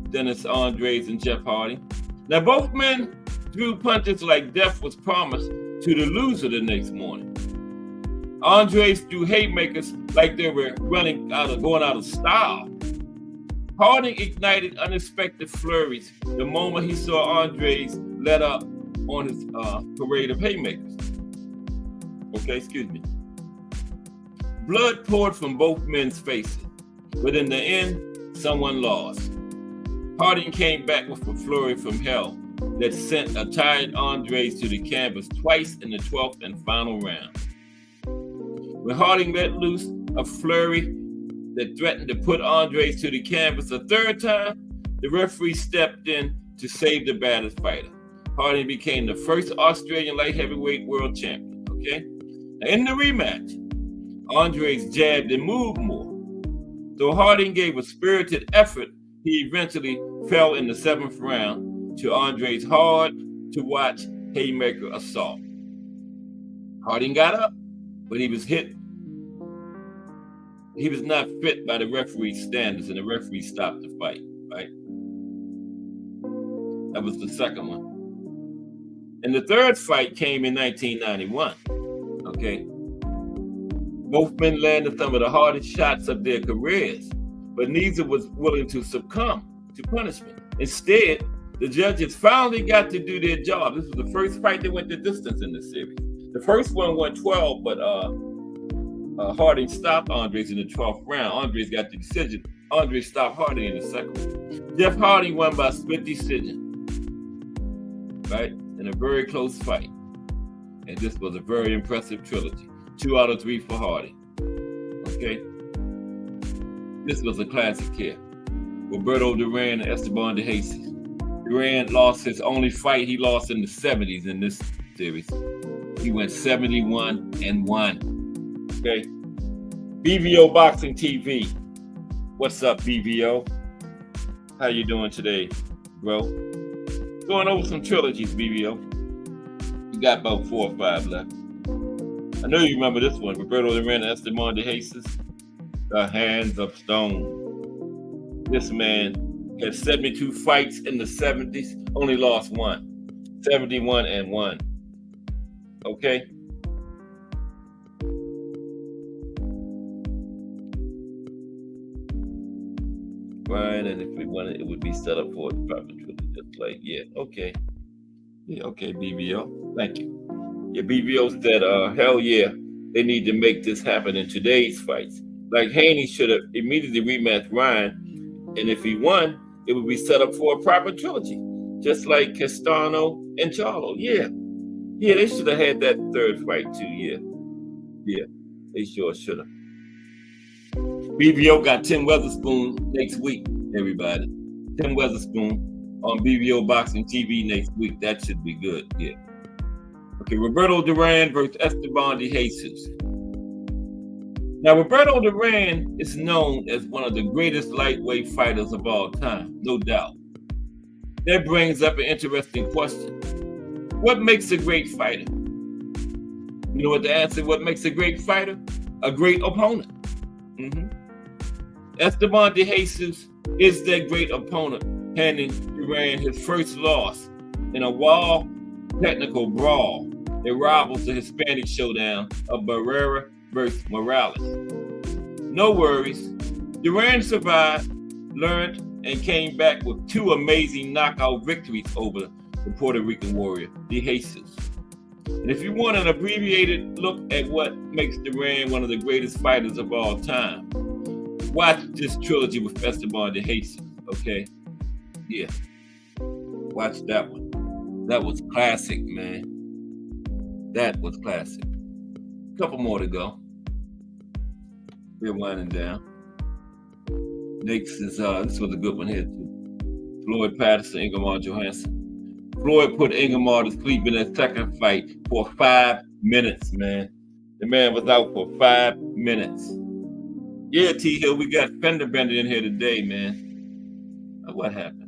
Dennis Andres and Jeff Harding. Now, both men threw punches like death was promised to the loser the next morning. Andres threw haymakers like they were going out of style. Harding ignited unexpected flurries the moment he saw Andres let up on his parade of haymakers. Okay, excuse me. Blood poured from both men's faces, but in the end, someone lost. Harding came back with a flurry from hell that sent a tired Andres to the canvas twice in the 12th and final round. When Harding let loose a flurry that threatened to put Andres to the canvas a third time, the referee stepped in to save the baddest fighter. Harding became the first Australian light heavyweight world champion. Okay? Now in the rematch, Andres jabbed and moved more. Though Harding gave a spirited effort, he eventually fell in the 7th round to Andres' hard-to-watch haymaker assault. Harding got up, but he was hit. He was not fit by the referee's standards, and the referee stopped the fight, right? That was the second one. And the third fight came in 1991, okay? Both men landed some of the hardest shots of their careers, but neither was willing to succumb to punishment. Instead, the judges finally got to do their job. This was the first fight that went the distance in the series. The first one went 12, but Harding stopped Andres in the 12th round. Andres got the decision. Andres stopped Harding in the second one. Jeff Harding won by split decision, right? In a very close fight. And this was a very impressive trilogy. 2 out of 3 for Harding. Okay? This was a classic here. Roberto Duran and Esteban de Jesus. Duran lost his only fight he lost in the 70s in this series. He went 71-1. Okay? BVO Boxing TV. What's up, BVO? How you doing today, bro? Going over some trilogies, BVO. You got about 4 or 5 left. I know you remember this one. Roberto Duran and Esteban de Jesus. The Hands of Stone. This man had 72 fights in the 70s, only lost 1. 71-1. Okay? Right, and if we wanted, it would be set up for a proper trilogy, just like, yeah, okay. Yeah, okay, BBO. Thank you. Yeah, BBO said, hell yeah, they need to make this happen in today's fights. Like Haney should have immediately rematched Ryan, and if he won, it would be set up for a proper trilogy, just like Castano and Charlo. Yeah, yeah, they should have had that third fight too. Yeah, yeah, they sure should have. BBO got Tim Weatherspoon next week, everybody. Tim Weatherspoon on BBO Boxing TV next week. That should be good. Yeah. Okay, Roberto Duran versus Esteban de Jesus. Now, Roberto Duran is known as one of the greatest lightweight fighters of all time, no doubt. That brings up an interesting question. What makes a great fighter? You know what the answer? What makes a great fighter? A great opponent. Esteban de Jesus is that great opponent, handing Duran his first loss in a wild technical brawl that rivals the Hispanic showdown of Barrera versus Morales. No worries. Duran survived, learned, and came back with two amazing knockout victories over the Puerto Rican warrior, de Jesus. And if you want an abbreviated look at what makes Duran one of the greatest fighters of all time, watch this trilogy with Esteban de Jesus, okay? Yeah. Watch that one. That was classic, man. That was classic. A couple more to go. We're winding down. Next is, this was a good one here too. Floyd Patterson, Ingemar Johansson. Floyd put Ingemar to sleep in that second fight for 5 minutes, man. The man was out for 5 minutes. Yeah, T Hill, we got Fender Bender in here today, man. What happened?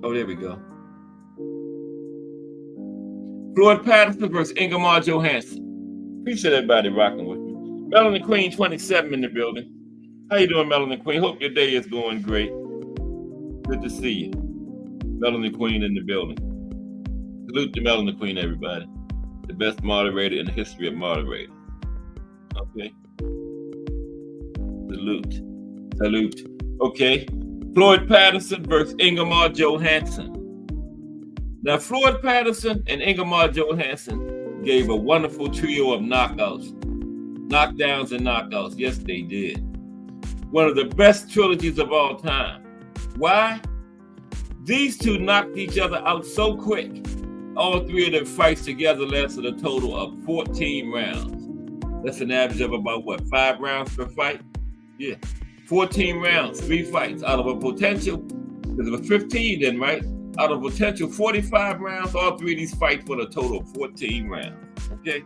Oh, there we go. Floyd Patterson versus Ingemar Johansson. Appreciate everybody rocking with me. Melanin Queen 27 in the building. How you doing, Melanin Queen? Hope your day is going great. Good to see you. Melanin Queen in the building. Salute to Melanin Queen, everybody. The best moderator in the history of moderators. Okay. Salute. Okay. Floyd Patterson versus Ingemar Johansson. Now, Floyd Patterson and Ingemar Johansson gave a wonderful trio of knockouts. Knockdowns and knockouts. Yes, they did. One of the best trilogies of all time. Why? These two knocked each other out so quick. All three of their fights together lasted a total of 14 rounds. That's an average of about, 5 rounds per fight? Yeah. 14 rounds, 3 fights out of a potential, because it was 15 then, right? Out of a potential 45 rounds, all three of these fights were a total of 14 rounds, okay?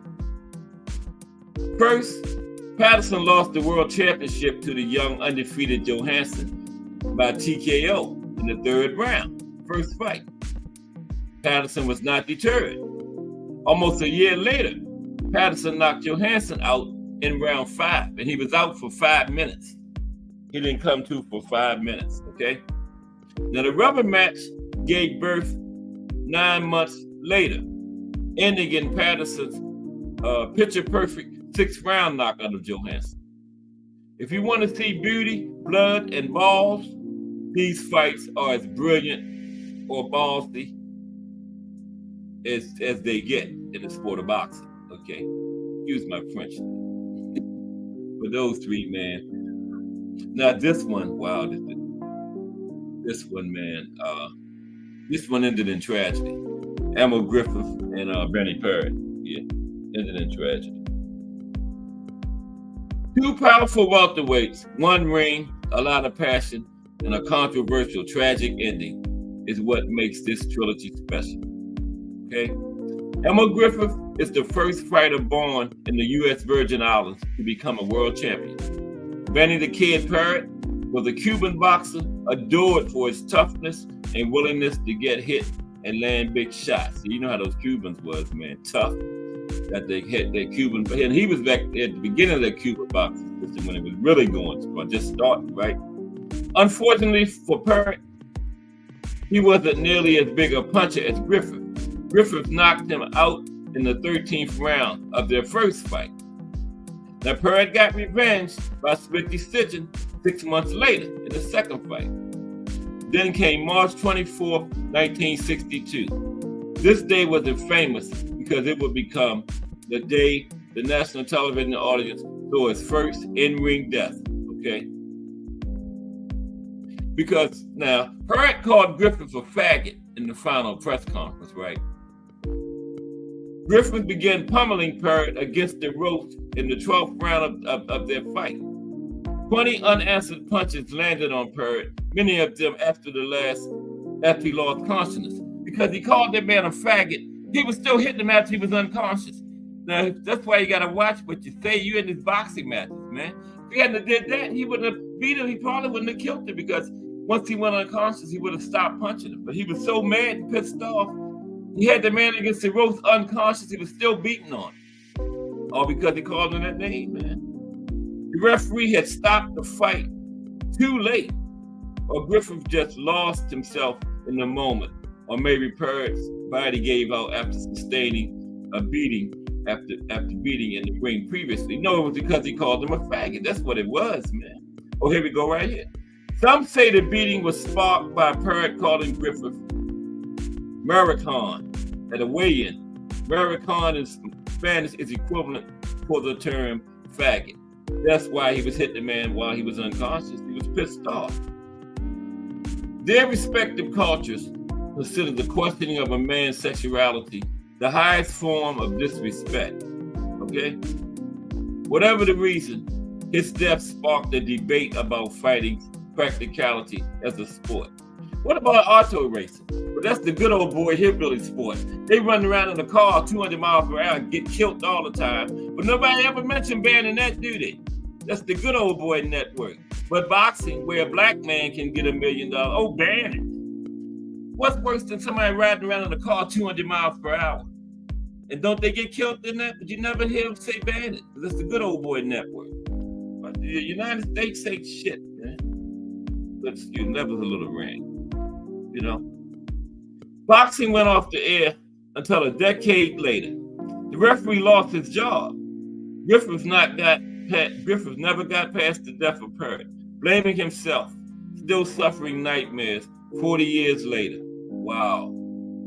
First, Patterson lost the world championship to the young undefeated Johansson by TKO in the 3rd round, first fight. Patterson was not deterred. Almost a year later, Patterson knocked Johansson out in round 5, and he was out for 5 minutes. He didn't come to for 5 minutes, okay? Now, the rubber match gave birth 9 months later, ending in Patterson's picture-perfect 6th round knockout of Johansson. If you want to see beauty, blood, and balls, these fights are as brilliant or ballsy as they get in the sport of boxing, okay? Excuse my French. For those three, man. Now this one, wow, this one, man, this one ended in tragedy. Emil Griffith and Benny Parrott, yeah, ended in tragedy. 2 powerful welterweights, 1 ring, a lot of passion, and a controversial, tragic ending is what makes this trilogy special. Okay? Emil Griffith is the first fighter born in the U.S. Virgin Islands to become a world champion. Benny the Kid Parrott was a Cuban boxer adored for his toughness and willingness to get hit and land big shots. So you know how those Cubans was, man, tough. That they hit their Cuban, and he was back at the beginning of the Cuban boxing system when it was really going, just starting, right? Unfortunately for Parrott, he wasn't nearly as big a puncher as Griffith. Griffith knocked him out in the 13th round of their first fight. Now, Parrott got revenge by split decision 6 months later in the second fight. Then came March 24th, 1962. This day was famous because it would become the day the national television audience saw its first in-ring death, okay? Because now, Pruitt called Griffith a faggot in the final press conference, right? Griffith began pummeling Pruitt against the ropes in the 12th round of their fight. 20 unanswered punches landed on Pruitt, many of them after he lost consciousness. Because he called that man a faggot, he was still hitting him after he was unconscious. Now, that's why you got to watch what you say. You in these boxing matches, man. If he hadn't did that, he wouldn't have beat him. He probably wouldn't have killed him because once he went unconscious, he would have stopped punching him. But he was so mad and pissed off, he had the man against the ropes unconscious. He was still beating on him. All because he called him that name, man. The referee had stopped the fight too late, or Griffith just lost himself in the moment, or maybe Pruitt's body gave out after sustaining a beating after beating in the ring previously. No, it was because he called him a faggot. That's what it was, man. Oh, here we go right here. Some say the beating was sparked by Pruitt calling Griffith Maricon at a weigh-in. Maricon in Spanish is equivalent for the term faggot. That's why he was hitting the man while he was unconscious. He was pissed off. Their respective cultures consider the questioning of a man's sexuality the highest form of disrespect. Okay? Whatever the reason, his death sparked a debate about fighting's practicality as a sport. What about auto racing? Well, that's the good old boy hillbilly sport. They run around in a car 200 miles per hour and get killed all the time. But nobody ever mentioned banning that, do they? That's the good old boy network. But boxing, where a black man can get $1 million, oh, ban it. What's worse than somebody riding around in a car 200 miles per hour? And don't they get killed in that? But you never hear them say ban it. That's the good old boy network. But the United States say shit, man. But excuse me, that was a little rant. You know? Boxing went off the air until a decade later. The referee lost his job. Griffith never got past the death of Pruitt, blaming himself, still suffering nightmares 40 years later. Wow.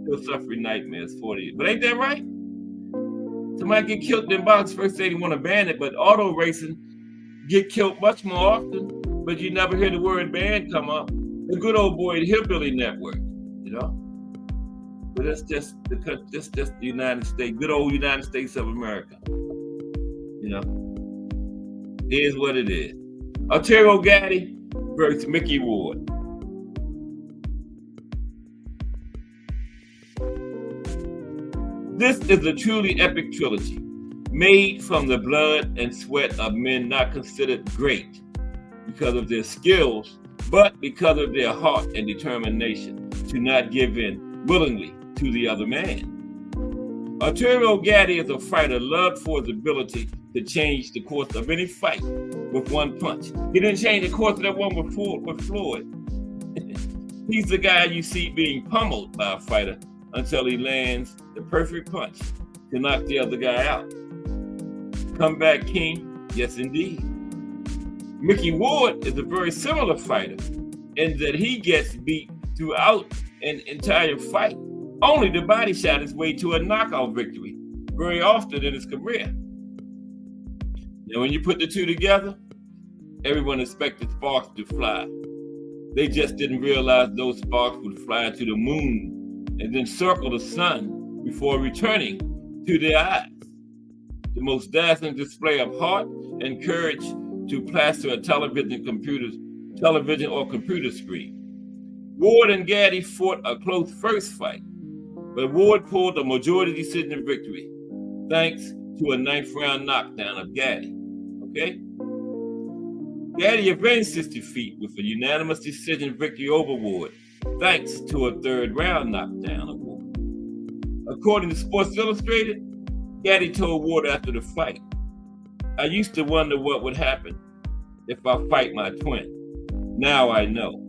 Still suffering nightmares 40 years. But ain't that right? Somebody get killed in boxing, first they want to ban it, but auto racing get killed much more often, but you never hear the word ban come up. The good old boy hillbilly network, you know? But that's just the United States, good old United States of America. You know? It is what it is. Arturo Gatti versus Mickey Ward. This is a truly epic trilogy, made from the blood and sweat of men not considered great because of their skills, but because of their heart and determination to not give in willingly to the other man. Arturo Gatti is a fighter loved for his ability to change the course of any fight with one punch. He didn't change the course of that one with Floyd. He's the guy you see being pummeled by a fighter until he lands the perfect punch to knock the other guy out. Comeback king, yes indeed. Mickey Ward is a very similar fighter in that he gets beat throughout an entire fight, only to body shot his way to a knockout victory very often in his career. Now, when you put the two together, everyone expected sparks to fly. They just didn't realize those sparks would fly to the moon and then circle the sun before returning to their eyes. The most dazzling display of heart and courage to plaster a television or computer screen. Ward and Gatti fought a close first fight, but Ward pulled a majority decision victory thanks to a 9th round knockdown of Gatti. Okay? Gatti avenged his defeat with a unanimous decision victory over Ward, thanks to a 3rd round knockdown of Ward. According to Sports Illustrated, Gatti told Ward after the fight, "I used to wonder what would happen if I fight my twin. Now I know."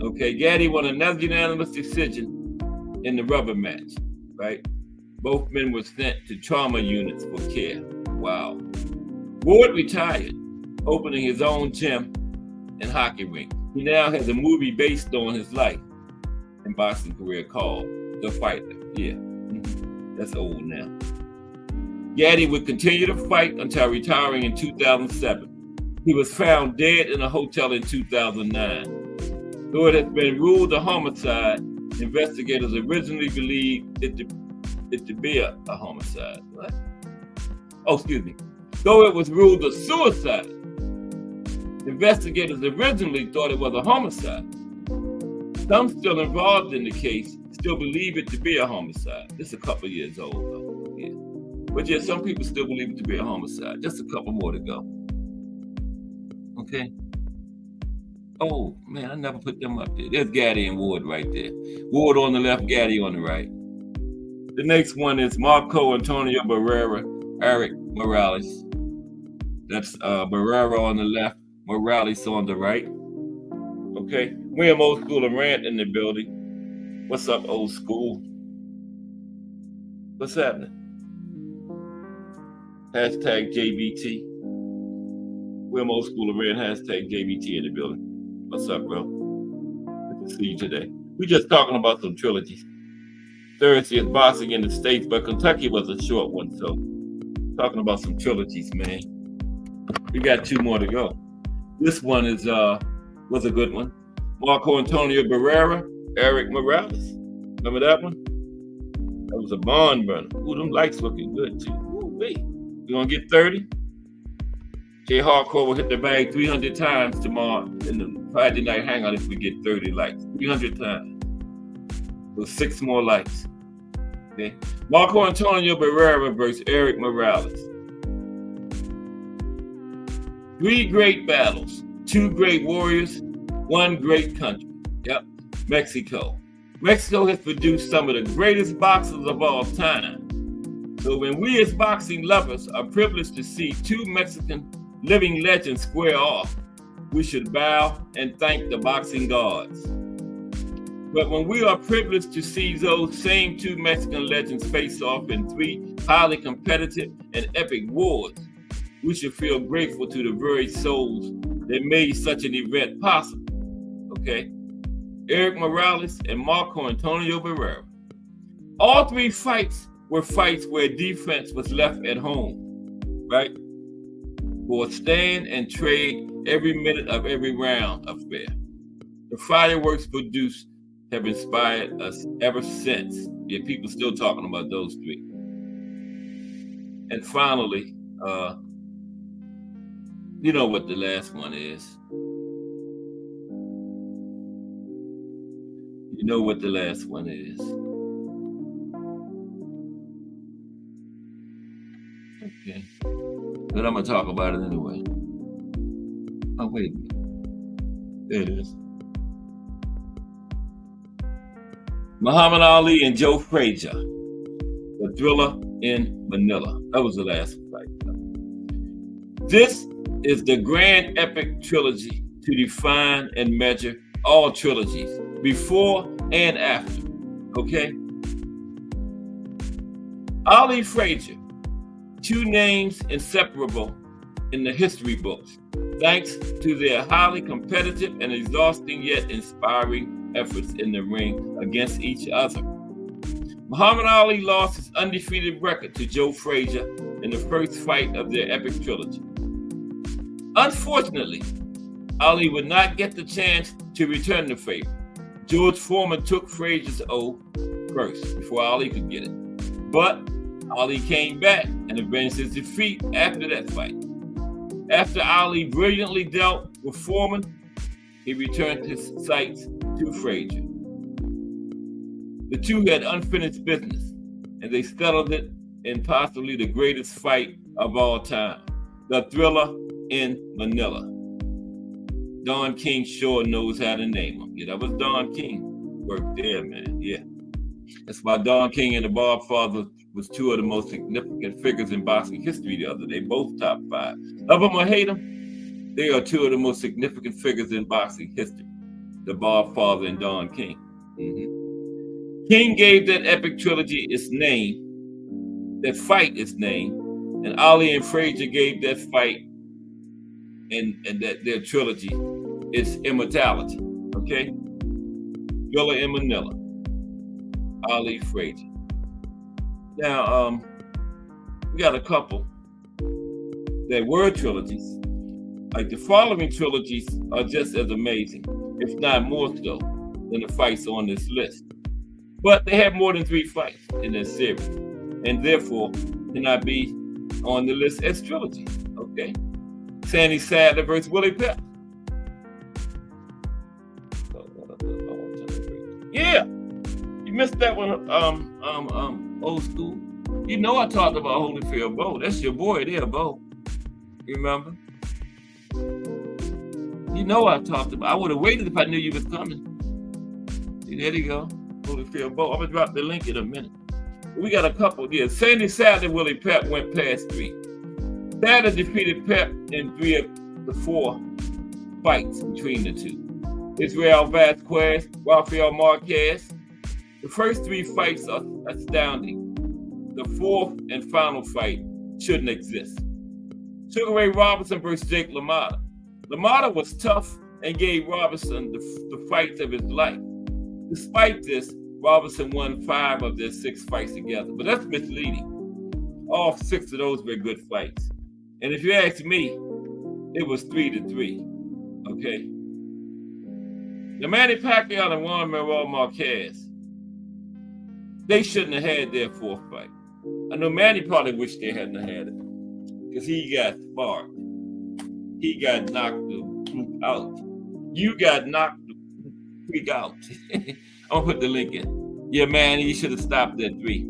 Okay, Gatti won another unanimous decision in the rubber match, right? Both men were sent to trauma units for care. Wow. Ward retired, opening his own gym and hockey rink. He now has a movie based on his life and boxing career called The Fighter. Yeah, that's old now. Gatti would continue to fight until retiring in 2007. He was found dead in a hotel in 2009. Though it has been ruled a homicide, investigators originally believed it to be a homicide. What? Oh, excuse me. Though it was ruled a suicide, investigators originally thought it was a homicide. Some still involved in the case still believe it to be a homicide. This is a couple years old, though. Yeah. But yeah, some people still believe it to be a homicide. Just a couple more to go. Okay. Oh, man, I never put them up there. There's Gatti and Ward right there. Ward on the left, Gatti on the right. The next one is Marco Antonio Barrera, Erik Morales. That's Barrera on the left, Morales on the right. Okay. William Old School and Rant in the building. What's up, Old School? What's happening? Hashtag JBT. William Old School and Rant, hashtag JBT in the building. What's up, bro? Good to see you today. We're just talking about some trilogies. Thursday is boxing in the States, but Kentucky was a short one, so talking about some trilogies, man. We got two more to go. This one is was a good one. Marco Antonio Barrera, Erik Morales. Remember that one? That was a barn burner. Ooh, them lights looking good too. Ooh, wait. You gonna get 30? Jay Hardcore will hit the bag 300 times tomorrow in the Friday night hangout if we get 30 likes. 300 times. So 6 more likes. Okay. Marco Antonio Barrera versus Erik Morales. 3 great battles, 2 great warriors, 1 great country. Yep, Mexico. Mexico has produced some of the greatest boxers of all time. So when we as boxing lovers are privileged to see 2 Mexican living legends square off, we should bow and thank the boxing gods. But when we are privileged to see those same 2 Mexican legends face off in 3 highly competitive and epic wars, we should feel grateful to the very souls that made such an event possible. Okay? Erik Morales and Marco Antonio Barrera. All 3 fights were fights where defense was left at home, right? For a stand and trade every minute of every round affair. The fireworks produced have inspired us ever since. Yeah, people still talking about those 3. And finally, you know what the last one is. You know what the last one is. Okay. But I'm going to talk about it anyway. Oh, wait a minute. There it is. Muhammad Ali and Joe Frazier. The Thriller in Manila. That was the last fight. This is the grand epic trilogy to define and measure all trilogies, before and after. Okay? Ali Frazier, 2 names inseparable in the history books, thanks to their highly competitive and exhausting yet inspiring efforts in the ring against each other. Muhammad Ali lost his undefeated record to Joe Frazier in the first fight of their epic trilogy. Unfortunately, Ali would not get the chance to return the favor. George Foreman took Frazier's oath first before Ali could get it. But Ali came back and avenged his defeat after that fight. After Ali brilliantly dealt with Foreman, he returned his sights to Frazier. The 2 had unfinished business, and they settled it in possibly the greatest fight of all time, the Thriller in Manila. Don King sure knows how to name them. Yeah, that was Don King. Worked there, man. Yeah. That's why Don King and the Godfather was 2 of the most significant figures in boxing history the other day, both top 5. Love them or hate them, they are 2 of the most significant figures in boxing history, the Godfather and Don King. King gave that epic trilogy its name, that fight its name, and Ali and Frazier gave that fight and that their trilogy It's Immortality. Okay? Villa in Manila. Ali Frazier. Now, we got a couple that were trilogies. Like the following trilogies are just as amazing, if not more so, than the fights on this list. But they have more than 3 fights in this series, and therefore cannot be on the list as trilogy. Okay? Sandy Sadler versus Willie Pep. Yeah, you missed that one. Old school. You know I talked about Holyfield Bo. That's your boy there, Bo. Remember? You know I talked about. I would have waited if I knew you was coming. See, there you go. Holyfield Bo. I'm gonna drop the link in a minute. We got a couple. Yeah, Sandy Sadler, Willie Pep went past 3. Sadler defeated Pep in 3 of the 4 fights between the two. Israel Vasquez, Rafael Marquez. The first 3 fights are astounding. The 4th and final fight shouldn't exist. Sugar Ray Robinson versus Jake LaMotta. LaMotta was tough and gave Robinson the fights of his life. Despite this, Robinson won 5 of their 6 fights together, but that's misleading. All 6 of those were good fights. And if you ask me, it was 3-3, okay? Now, Manny Pacquiao and Juan Manuel Marquez, they shouldn't have had their 4th fight. I know Manny probably wished they hadn't had it because he got sparked. He got knocked out. You got knocked the freak out. I'm gonna put the link in. Yeah, man, he should have stopped at 3.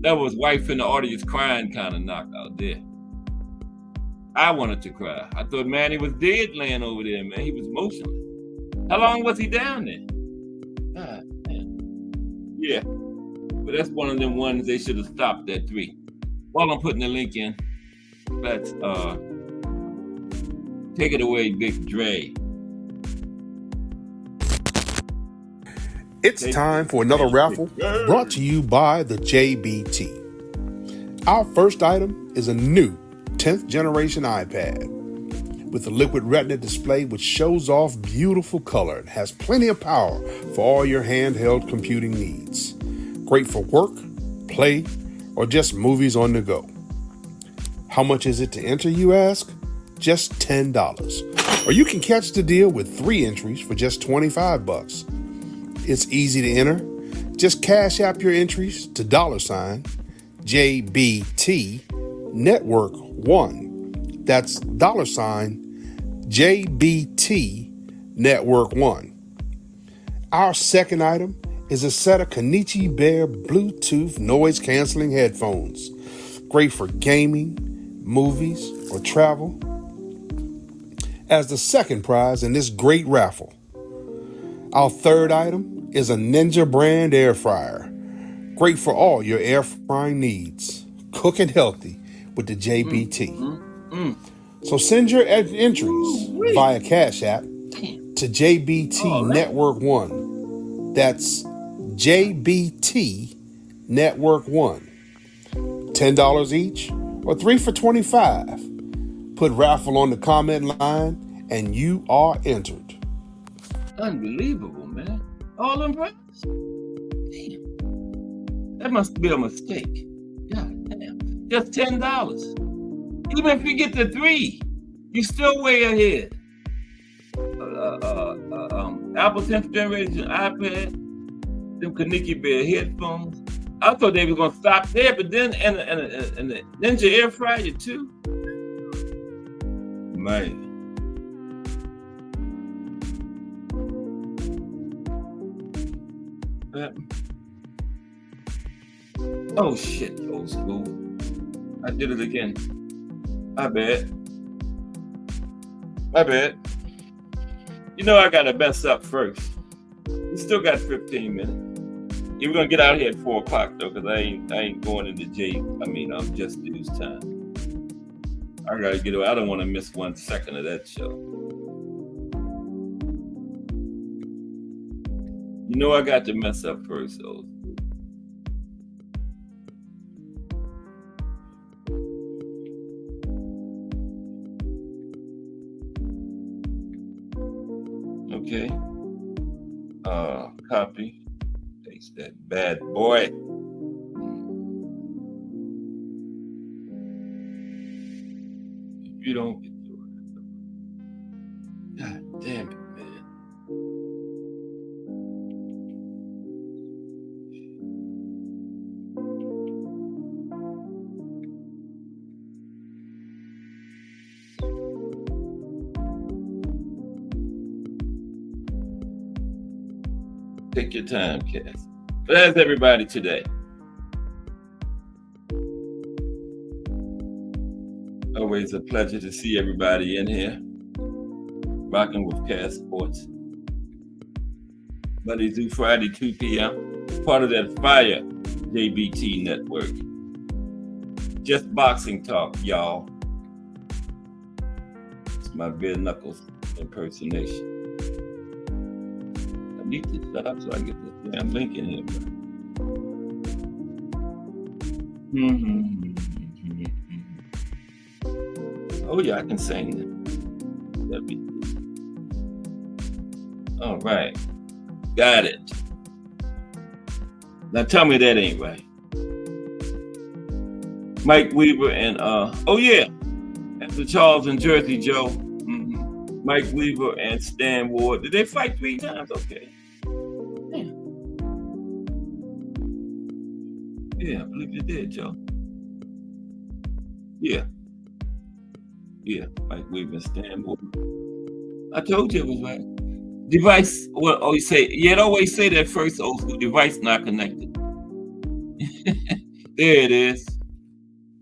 That was wife in the audience crying kind of knockout there. I wanted to cry. I thought Manny was dead laying over there, man. He was motionless. How long was he down there? God, man. Yeah. But that's one of them ones they should have stopped at 3. While I'm putting the link in, let's take it away, Big Dre. It's time for another raffle brought to you by the JBT. Our first item is a new 10th generation iPad with a liquid retina display which shows off beautiful color and has plenty of power for all your handheld computing needs. Great for work, play, or just movies on the go. How much is it to enter, you ask? Just $10. Or you can catch the deal with 3 entries for just $25. It's easy to enter. Just cash app your entries to $JBT Network 1. That's $JBT Network 1. Our second item is a set of Kenichi Bear Bluetooth noise canceling headphones. Great for gaming, movies, or travel. As the second prize in this great raffle. Our third item is a Ninja brand air fryer. Great for all your air frying needs. Cooking healthy with the JBT. So send your entries via Cash App to JBT Network 1. That's JBT Network 1. $10 each or 3 for $25. Put raffle on the comment line and you are entered. Unbelievable, man. All them prices? Damn. That must be a mistake. God damn. Just $10. Even if you get the 3, you still way ahead. Apple 10th generation iPad, them Kenichi Bear headphones. I thought they were gonna stop there, but then and the Ninja air fryer too. Man. Oh shit, old school. I did it again. My bad. You know I gotta mess up first. We still got 15 minutes. Yeah, we're gonna get out here at 4 o'clock though, because I ain't going into Just News time. I gotta get away. I don't want to miss 1 second of that show. You know I got to mess up first though. Okay. Copy. Paste that bad boy. If you don't get to it. God damn it, man. Take your time, Cass. But how's everybody today? Always a pleasure to see everybody in here. Rocking with Cass Sports. Monday through Friday, 2 p.m. Part of that Fire JBT network. Just boxing talk, y'all. It's my bare knuckles impersonation. I need to shut up so I get this damn link in here, bro. Oh yeah, I can sing it. That'd be good. All right. Got it. Now tell me that ain't right. Mike Weaver and oh yeah, after Charles and Jersey Joe, Mike Weaver and Stan Ward. Did they fight 3 times? Okay. Yeah, I believe you did, Joe. Yeah. Yeah, Mike Weaver and Stan Ward. I told you it was right. Device, well, always say, yeah, it always say that first old school device not connected. There it is.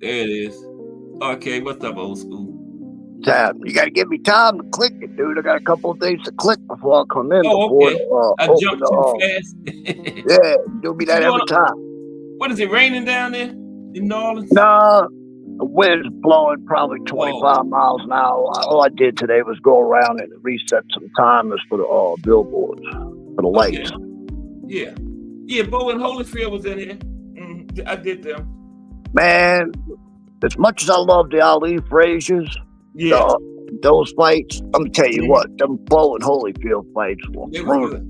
There it is. Okay, what's up, old school? Time. You gotta give me time to click it, dude. I got a couple of things to click before I come in. Oh, before, okay. I jumped too fast. Yeah, do me that every time. What is it, raining down there in New Orleans? Nah, the wind's blowing probably 25 miles an hour. All I did today was go around and reset some timers for the billboards, for the lights. Okay. Yeah. Yeah, Bo and Holyfield was in here. I did them. Man, as much as I love the Ali Fraziers, Yeah. those fights, I'm gonna tell you what, them Bo and Holyfield fights were brutal.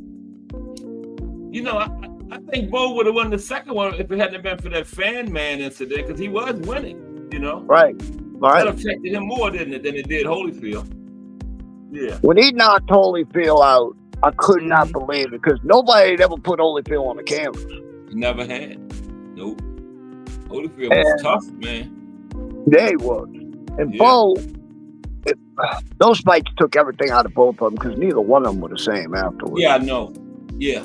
You know, I think Bo would have won the second one if it hadn't been for that fan man incident, because he was winning, you know? Right. That affected him more, didn't it, than it did Holyfield. Yeah. When he knocked Holyfield out, I could not believe it, because nobody had ever put Holyfield on the canvas. He never had. Nope. Holyfield was tough, man. Yeah, he was. And Bo, those fights took everything out of both of them, because neither one of them were the same afterwards. Yeah, I know. Yeah.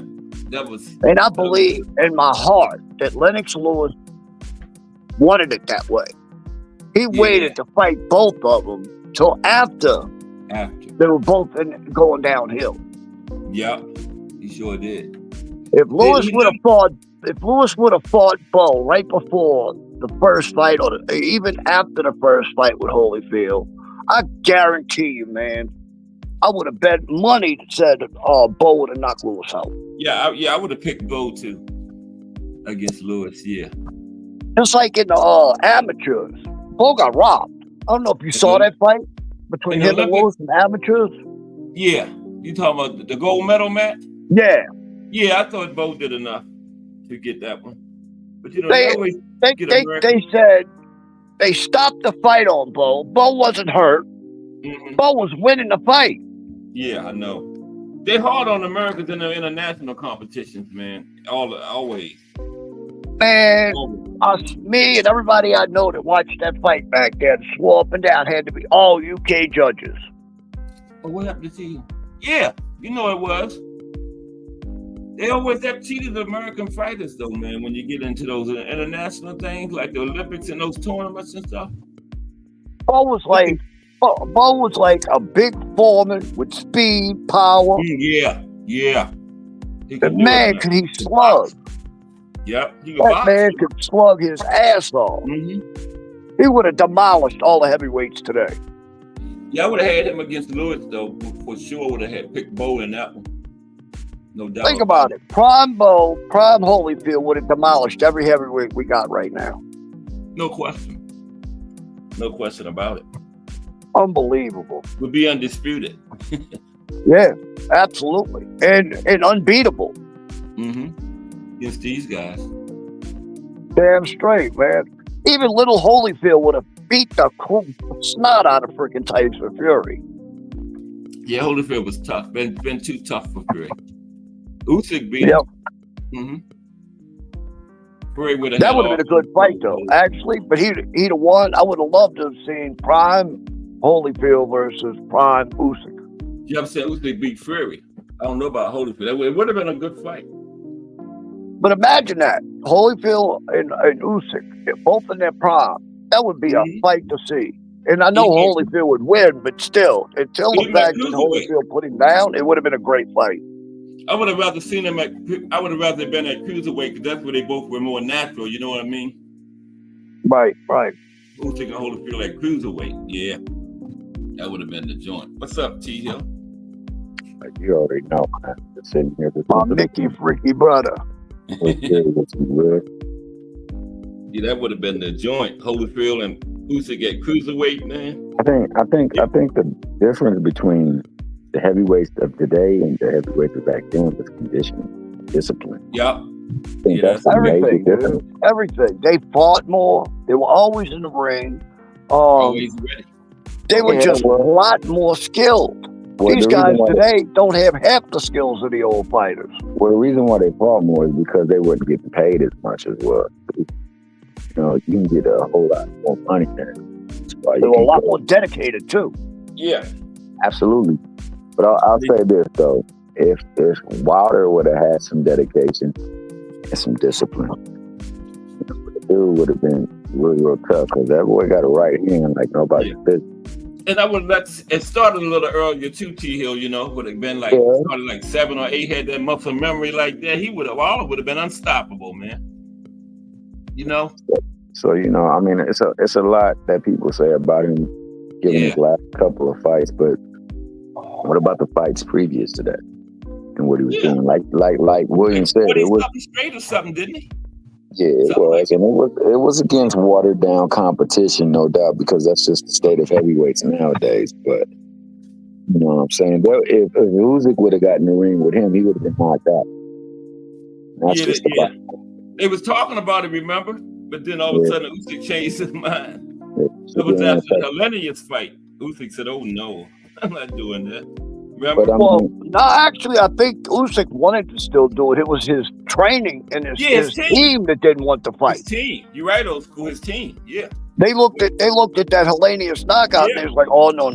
That was. And I believe in my heart that Lennox Lewis wanted it that way. He waited to fight both of them till after they were both going downhill. Yeah, he sure did. If Lewis would have fought Bo right before the first fight, or even after the first fight with Holyfield, I guarantee you, man, I would have bet money that said Bo would have knocked Lewis out. Yeah, I would have picked Bo too against Lewis. Yeah. Just like in the amateurs, Bo got robbed. I don't know if you saw that fight between him and Lewis and amateurs. Yeah, you talking about the gold medal match? Yeah. Yeah, I thought Bo did enough to get that one. But you know, they said they stopped the fight on Bo. Bo wasn't hurt. Bo was winning the fight. Yeah, I know. They're hard on Americans in the international competitions, man. Always. Man, me and everybody I know that watched that fight back there swore up and down had to be all UK judges. Oh, what happened to you? Yeah, you know it was. They always have cheated the American fighters, though, man, when you get into those international things like the Olympics and those tournaments and stuff. Bo was like a big foreman with speed, power. Yeah. Could he slug? Yep. That man could slug his ass off. He would have demolished all the heavyweights today. Yeah, I would have had him against Lewis, though. For sure, would have had picked Bo in that one. No doubt. Think about it. Prime Bo, Prime Holyfield would have demolished every heavyweight we got right now. No question. No question about it. Unbelievable. Would be undisputed. Yeah, absolutely, and unbeatable. Against these guys. Damn straight, man. Even little Holyfield would have beat the snot out of freaking Tyson Fury. Yeah, Holyfield was tough. Been too tough for Fury. Usyk beat him. Fury would have. That would have been a good fight, though, actually. But he'd have won. I would have loved to have seen prime Holyfield versus prime Usyk. You ever said Usyk beat Fury? I don't know about Holyfield. It would have been a good fight. But imagine that Holyfield and Usyk, both in their prime. That would be a fight to see. And I know Holyfield would win, but still, until the fact that Holyfield put him down, it would have been a great fight. I would have rather seen him I would have rather been at cruiserweight because that's where they both were more natural. You know what I mean? Right. Usyk and Holyfield at cruiserweight. Yeah, that would have been the joint. What's up, T Hill? Like you already know, man. Just sitting here. My Mickey freaky brother. Yeah, that would have been the joint. Holyfield and Usyk at cruiserweight, man. I think the difference between the heavyweights of today and the heavyweights of back then was conditioning, discipline. Yeah. That's everything. Everything. They fought more. They were always in the ring. Always ready. They were just a lot more skilled. These guys today don't have half the skills of the old fighters. Well, the reason why they fought more is because they wasn't getting paid as much as well. You know, you can get a whole lot more money there. They were a lot more dedicated too. Yeah, absolutely. But I'll say this though: if Wilder would have had some dedication and some discipline, the dude would have been real tough because that boy got a right hand like nobody's business. And I would let it started a little earlier too, T Hill, you know, would have been like started like 7 or 8, had that muscle memory like that. Wilder would have been unstoppable, man. You know? So, you know, I mean it's a lot that people say about him given his last couple of fights, but what about the fights previous to that? And what he was doing? Like William said, it was straight or something, didn't he? Yeah, it was, and it was against watered down competition, no doubt, because that's just the state of heavyweights nowadays. But you know what I'm saying? If Usyk would have gotten in the ring with him, he would have been knocked out. That's They was talking about it, remember? But then all of a sudden, Usyk changed his mind. So it was after the Hellenius fight. Usyk said, "Oh no, I'm not doing that." Remember? No, actually, I think Usyk wanted to still do it. It was his training and his team that didn't want to fight. His team, you're right, old school. His team, They looked at that Hellenius knockout. And they was like, "Oh no,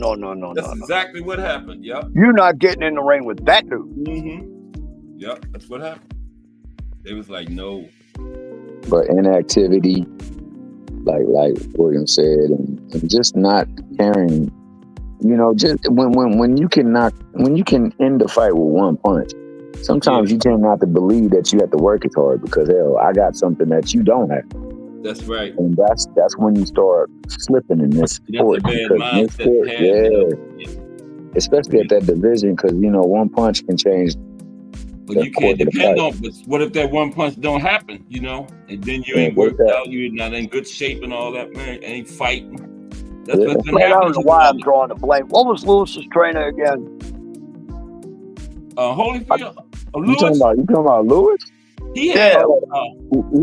That's exactly what happened. Yep. You're not getting in the ring with that dude." Yep, that's what happened. They was like, "No." But inactivity, like William said, and just not caring. You know, just when you can end the fight with one punch, sometimes you tend not to believe that you have to work as hard because hell, I got something that you don't have. That's right. And that's when you start slipping in this sport. Especially at that division, because you know one punch can change. But you can't depend on. But what if that one punch don't happen? You know, and then you ain't worked out, you're not in good shape and all that, man. Ain't fighting. That's what's been happening. I don't know why I'm drawing the blame. What was Lewis's trainer again? Holyfield. You talking about Lewis? He had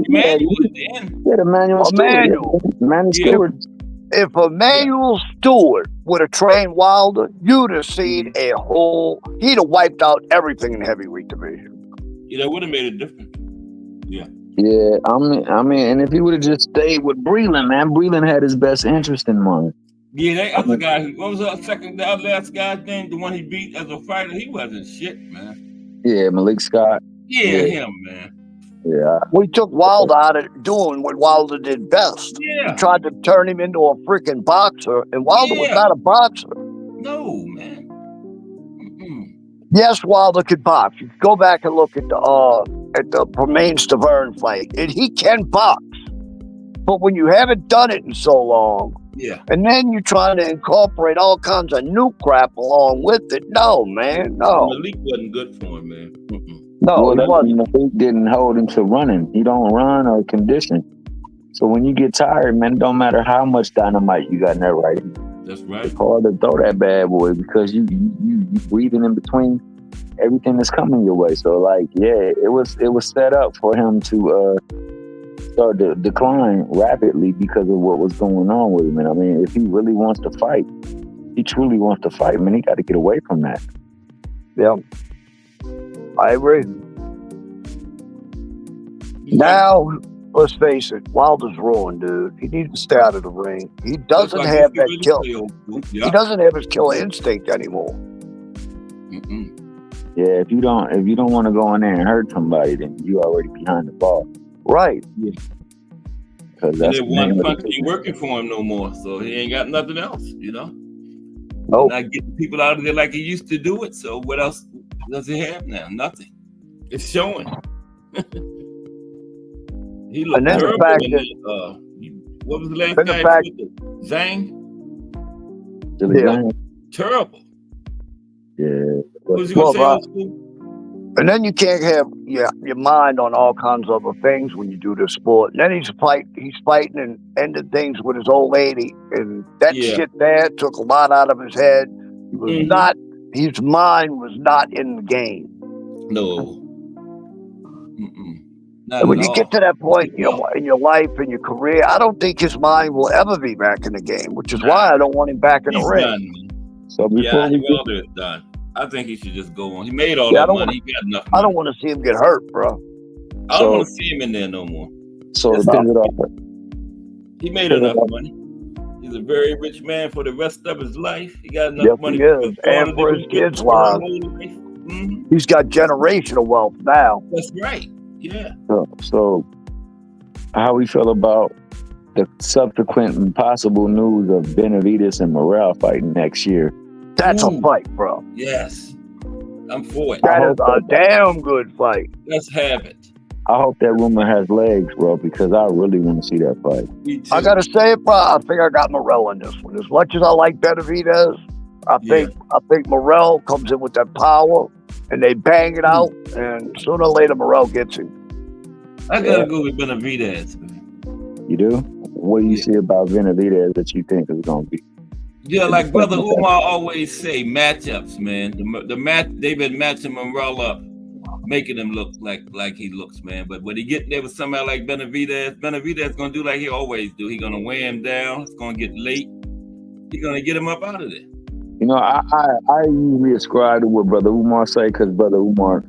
Emmanuel at the end. Yeah, Emmanuel Stewart. If Emmanuel Stewart would have trained Wilder, you'd have seen he'd have wiped out everything in the heavyweight division. Yeah, that would have made a difference. Yeah. Yeah, I mean, and if he would have just stayed with Breland, man, Breland had his best interest in mind. Yeah, that other guy, what was the last guy's name? The one he beat as a fighter, he wasn't shit, man. Yeah, Malik Scott. Yeah, him, man. Yeah. We took Wilder out of doing what Wilder did best. Yeah. We tried to turn him into a freaking boxer, and Wilder was not a boxer. No, man. Yes, Wilder could box. You go back and look at the Permain Stavern fight, and he can box. But when you haven't done it in so long, and then you're trying to incorporate all kinds of new crap along with it, no, man, no. Malik wasn't good for him, man. No, he wasn't. Malik didn't hold him to running. He don't run or condition. So when you get tired, man, it don't matter how much dynamite you got in that right. That's right. It's hard to throw that bad boy because you breathing in between everything that's coming your way. So like, yeah, it was set up for him to start to decline rapidly because of what was going on with him. And I mean, if he really wants to fight, he truly wants to fight, man, he got to get away from that. Yeah, I agree. Now, let's face it, Wilder's ruined, dude. He needs to stay out of the ring. He doesn't Like have he that really kill. feel. He Yeah. doesn't have his killer instinct anymore. Mm-mm. Yeah, if you don't want to go in there and hurt somebody, then you already behind the ball. Right. Because And that's then one punch ain't working for him no more, so he ain't got nothing else, you know. Nope. Not getting people out of there like he used to do it. So what else does he have now? Nothing. It's showing. He looked And then the terrible. fact In that- what was the last then the guy? fact- Zhang? Yeah. Terrible. Yeah. What was he gonna Well, say? Rob- Old school? And then you can't have your mind on all kinds of other things when you do this sport. And then he's fighting and ended things with his old lady. And that Yeah. shit there took a lot out of his head. He was Mhm. not, his mind was not in the game. No. Mm-mm. Not And when at you all. get to that point, in your life and your career, I don't think his mind will ever be back in the game, which is why I don't want him back in the He's ring. done, man. So before Yeah, we get, Wilder is done. I think he should just go on. He made all Yeah, I that don't money. He got enough I money. don't want to see him get hurt, bro. I don't So- want to see him in there no more. so That's to pivot off, He made enough money. He's a very rich man for the rest of his life. He got enough Yes, money he for is. his daughter And to for be his with kids' for her lives. whole life. Mhm. He's got generational wealth now. That's right. Yeah. so how we feel about the subsequent and possible news of Benavidez and Morrell fighting next year? That's Ooh. a fight, bro. Yes. I'm for it. That I is hope a damn good fight. Let's have it. I hope that rumor has legs, bro, because I really want to see that fight. Me too. I gotta say it, bro. I think I got Morrell in this one. As much as I like Benavidez, I think Morrell comes in with that power, and they bang it out, and sooner or later Morrell gets him. I gotta go with Benavidez, man. You do? What do you Yeah. see about Benavidez that you think is going to be? Yeah, like Brother Umar always say, matchups, man. The match they've been matching Monroe up, making him look like he looks, man. But when he get there with somebody like Benavidez gonna do like he always do. He gonna weigh him down. It's gonna get late. He gonna get him up out of there. You know, I usually ascribe to what Brother Umar say because Brother Umar,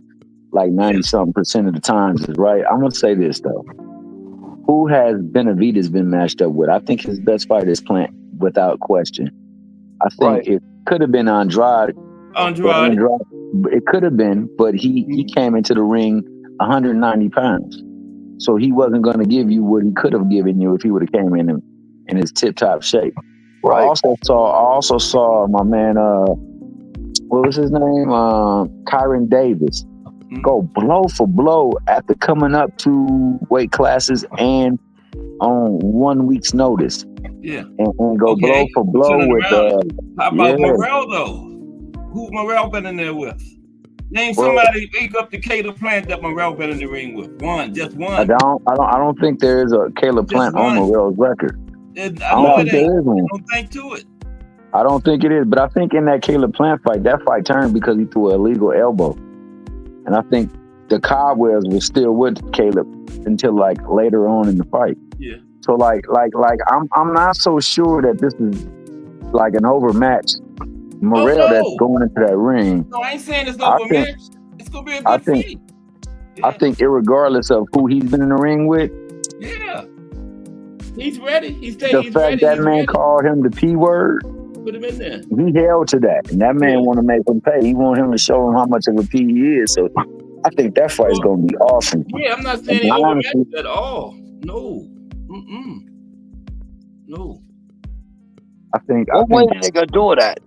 like 90-something% of the times, is right. I'm going to say this, though. Who has Benavidez been matched up with? I think his best fight is Plant, without question. I think Right. it could have been Andrade. Andrade. It could have been, but he came into the ring 190 pounds. So he wasn't going to give you what he could have given you if he would have came in his tip-top shape. Right. I also saw my man, what was his name? Kyron Davis go blow for blow after coming up 2 weight classes and on 1 week's notice. Yeah. And go Okay. blow for blow Turn with around. How about yeah. Morrell though? Who Morrell been in there with? Name Well- somebody wake up the Caleb Plant that Morrell been in the ring with. Just one. I don't think there is a Caleb Just Plant on one. Morrell's record. I I know don't it think there ain't. is one. Don't think to it. I don't think it is, but I think in that Caleb Plant fight, that fight turned because he threw an illegal elbow. And I think the cobwebs were still with Caleb until like later on in the fight. Yeah. So like I'm not so sure that this is like an overmatched Morrell no. that's going into that ring. No, I ain't saying it's I over think- match. It's gonna be a I good think- fight. I think irregardless of who he's been in the ring with, Yeah. He's ready. He's the ready. fact that He's man ready. called him the P word, Put him in there. he held to that. And that man Yeah. want to make him pay. He want him to show him how much of a P he is. So I think that fight is going to be awesome. Yeah, I'm not saying he And overmatched honestly- at all. No. Mm-mm. No. I think What way are they gonna do it at?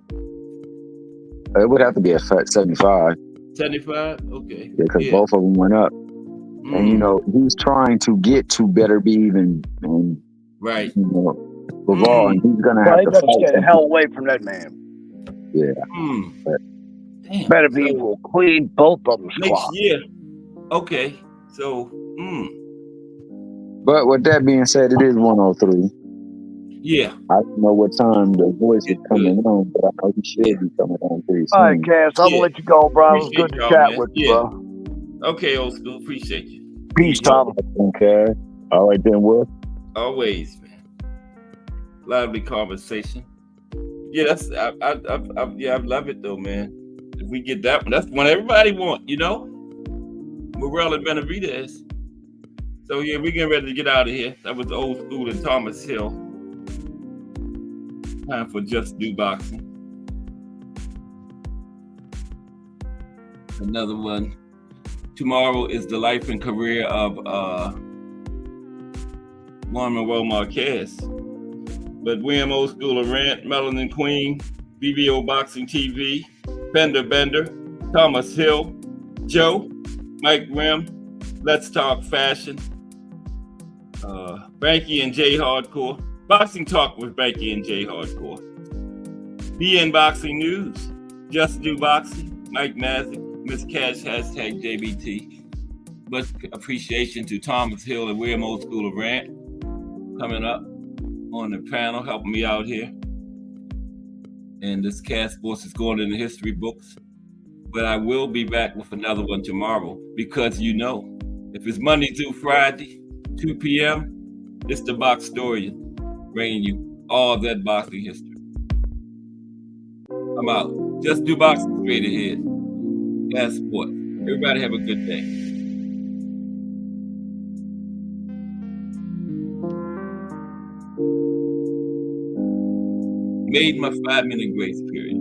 it would have to be a fat 75 75? Okay. because Yeah. both of them went up. Mm. And, you know, he's trying to get to better be even and, Right. you know, Bivol, and he's going to have Well, they to better fight. get the hell away from that man. Mm. But- Damn. Better be So, will clean both of them next squad. year. Okay. So, But with that being said, it is 103. Yeah, I don't know what time the voice is it's coming good. on, but I know he should be coming on pretty All right, soon. Cass, I'm gonna Yeah, let you go, bro. It was appreciate good to y'all, chat man. with you, Yeah. bro. Okay, old school. Appreciate you. Peace, Here we go. Thomas. Okay. All right then, Will. Always, man. Lively conversation. Yeah, that's I love it though, man. If we get that one, that's one everybody want, you know. Morel and Benavidez. So yeah, we getting ready to get out of here. That was old school and Thomas Hill. Time for Just Do Boxing. Another one. Tomorrow is the life and career of Juan Manuel Marquez. But William Old School of Rant, Melanin Queen, BBO Boxing TV, Bender Bender, Thomas Hill, Joe, Mike Rim, Let's Talk Fashion, Banky and J Hardcore, Boxing Talk with Banky and J Hardcore, BN Boxing News, Just Do Boxing, Mike Mazik, Miss Cash, hashtag JBT. Much appreciation to Thomas Hill and William Old School of Rant coming up on the panel, helping me out here. And this cast sports is going in the history books. But I will be back with another one tomorrow because you know, if it's Monday through Friday, 2 p.m., it's the Box Historian bringing you all that boxing history. I'm out. Just do boxing straight ahead. Cast sports. Everybody have a good day. Made my 5-minute grace period.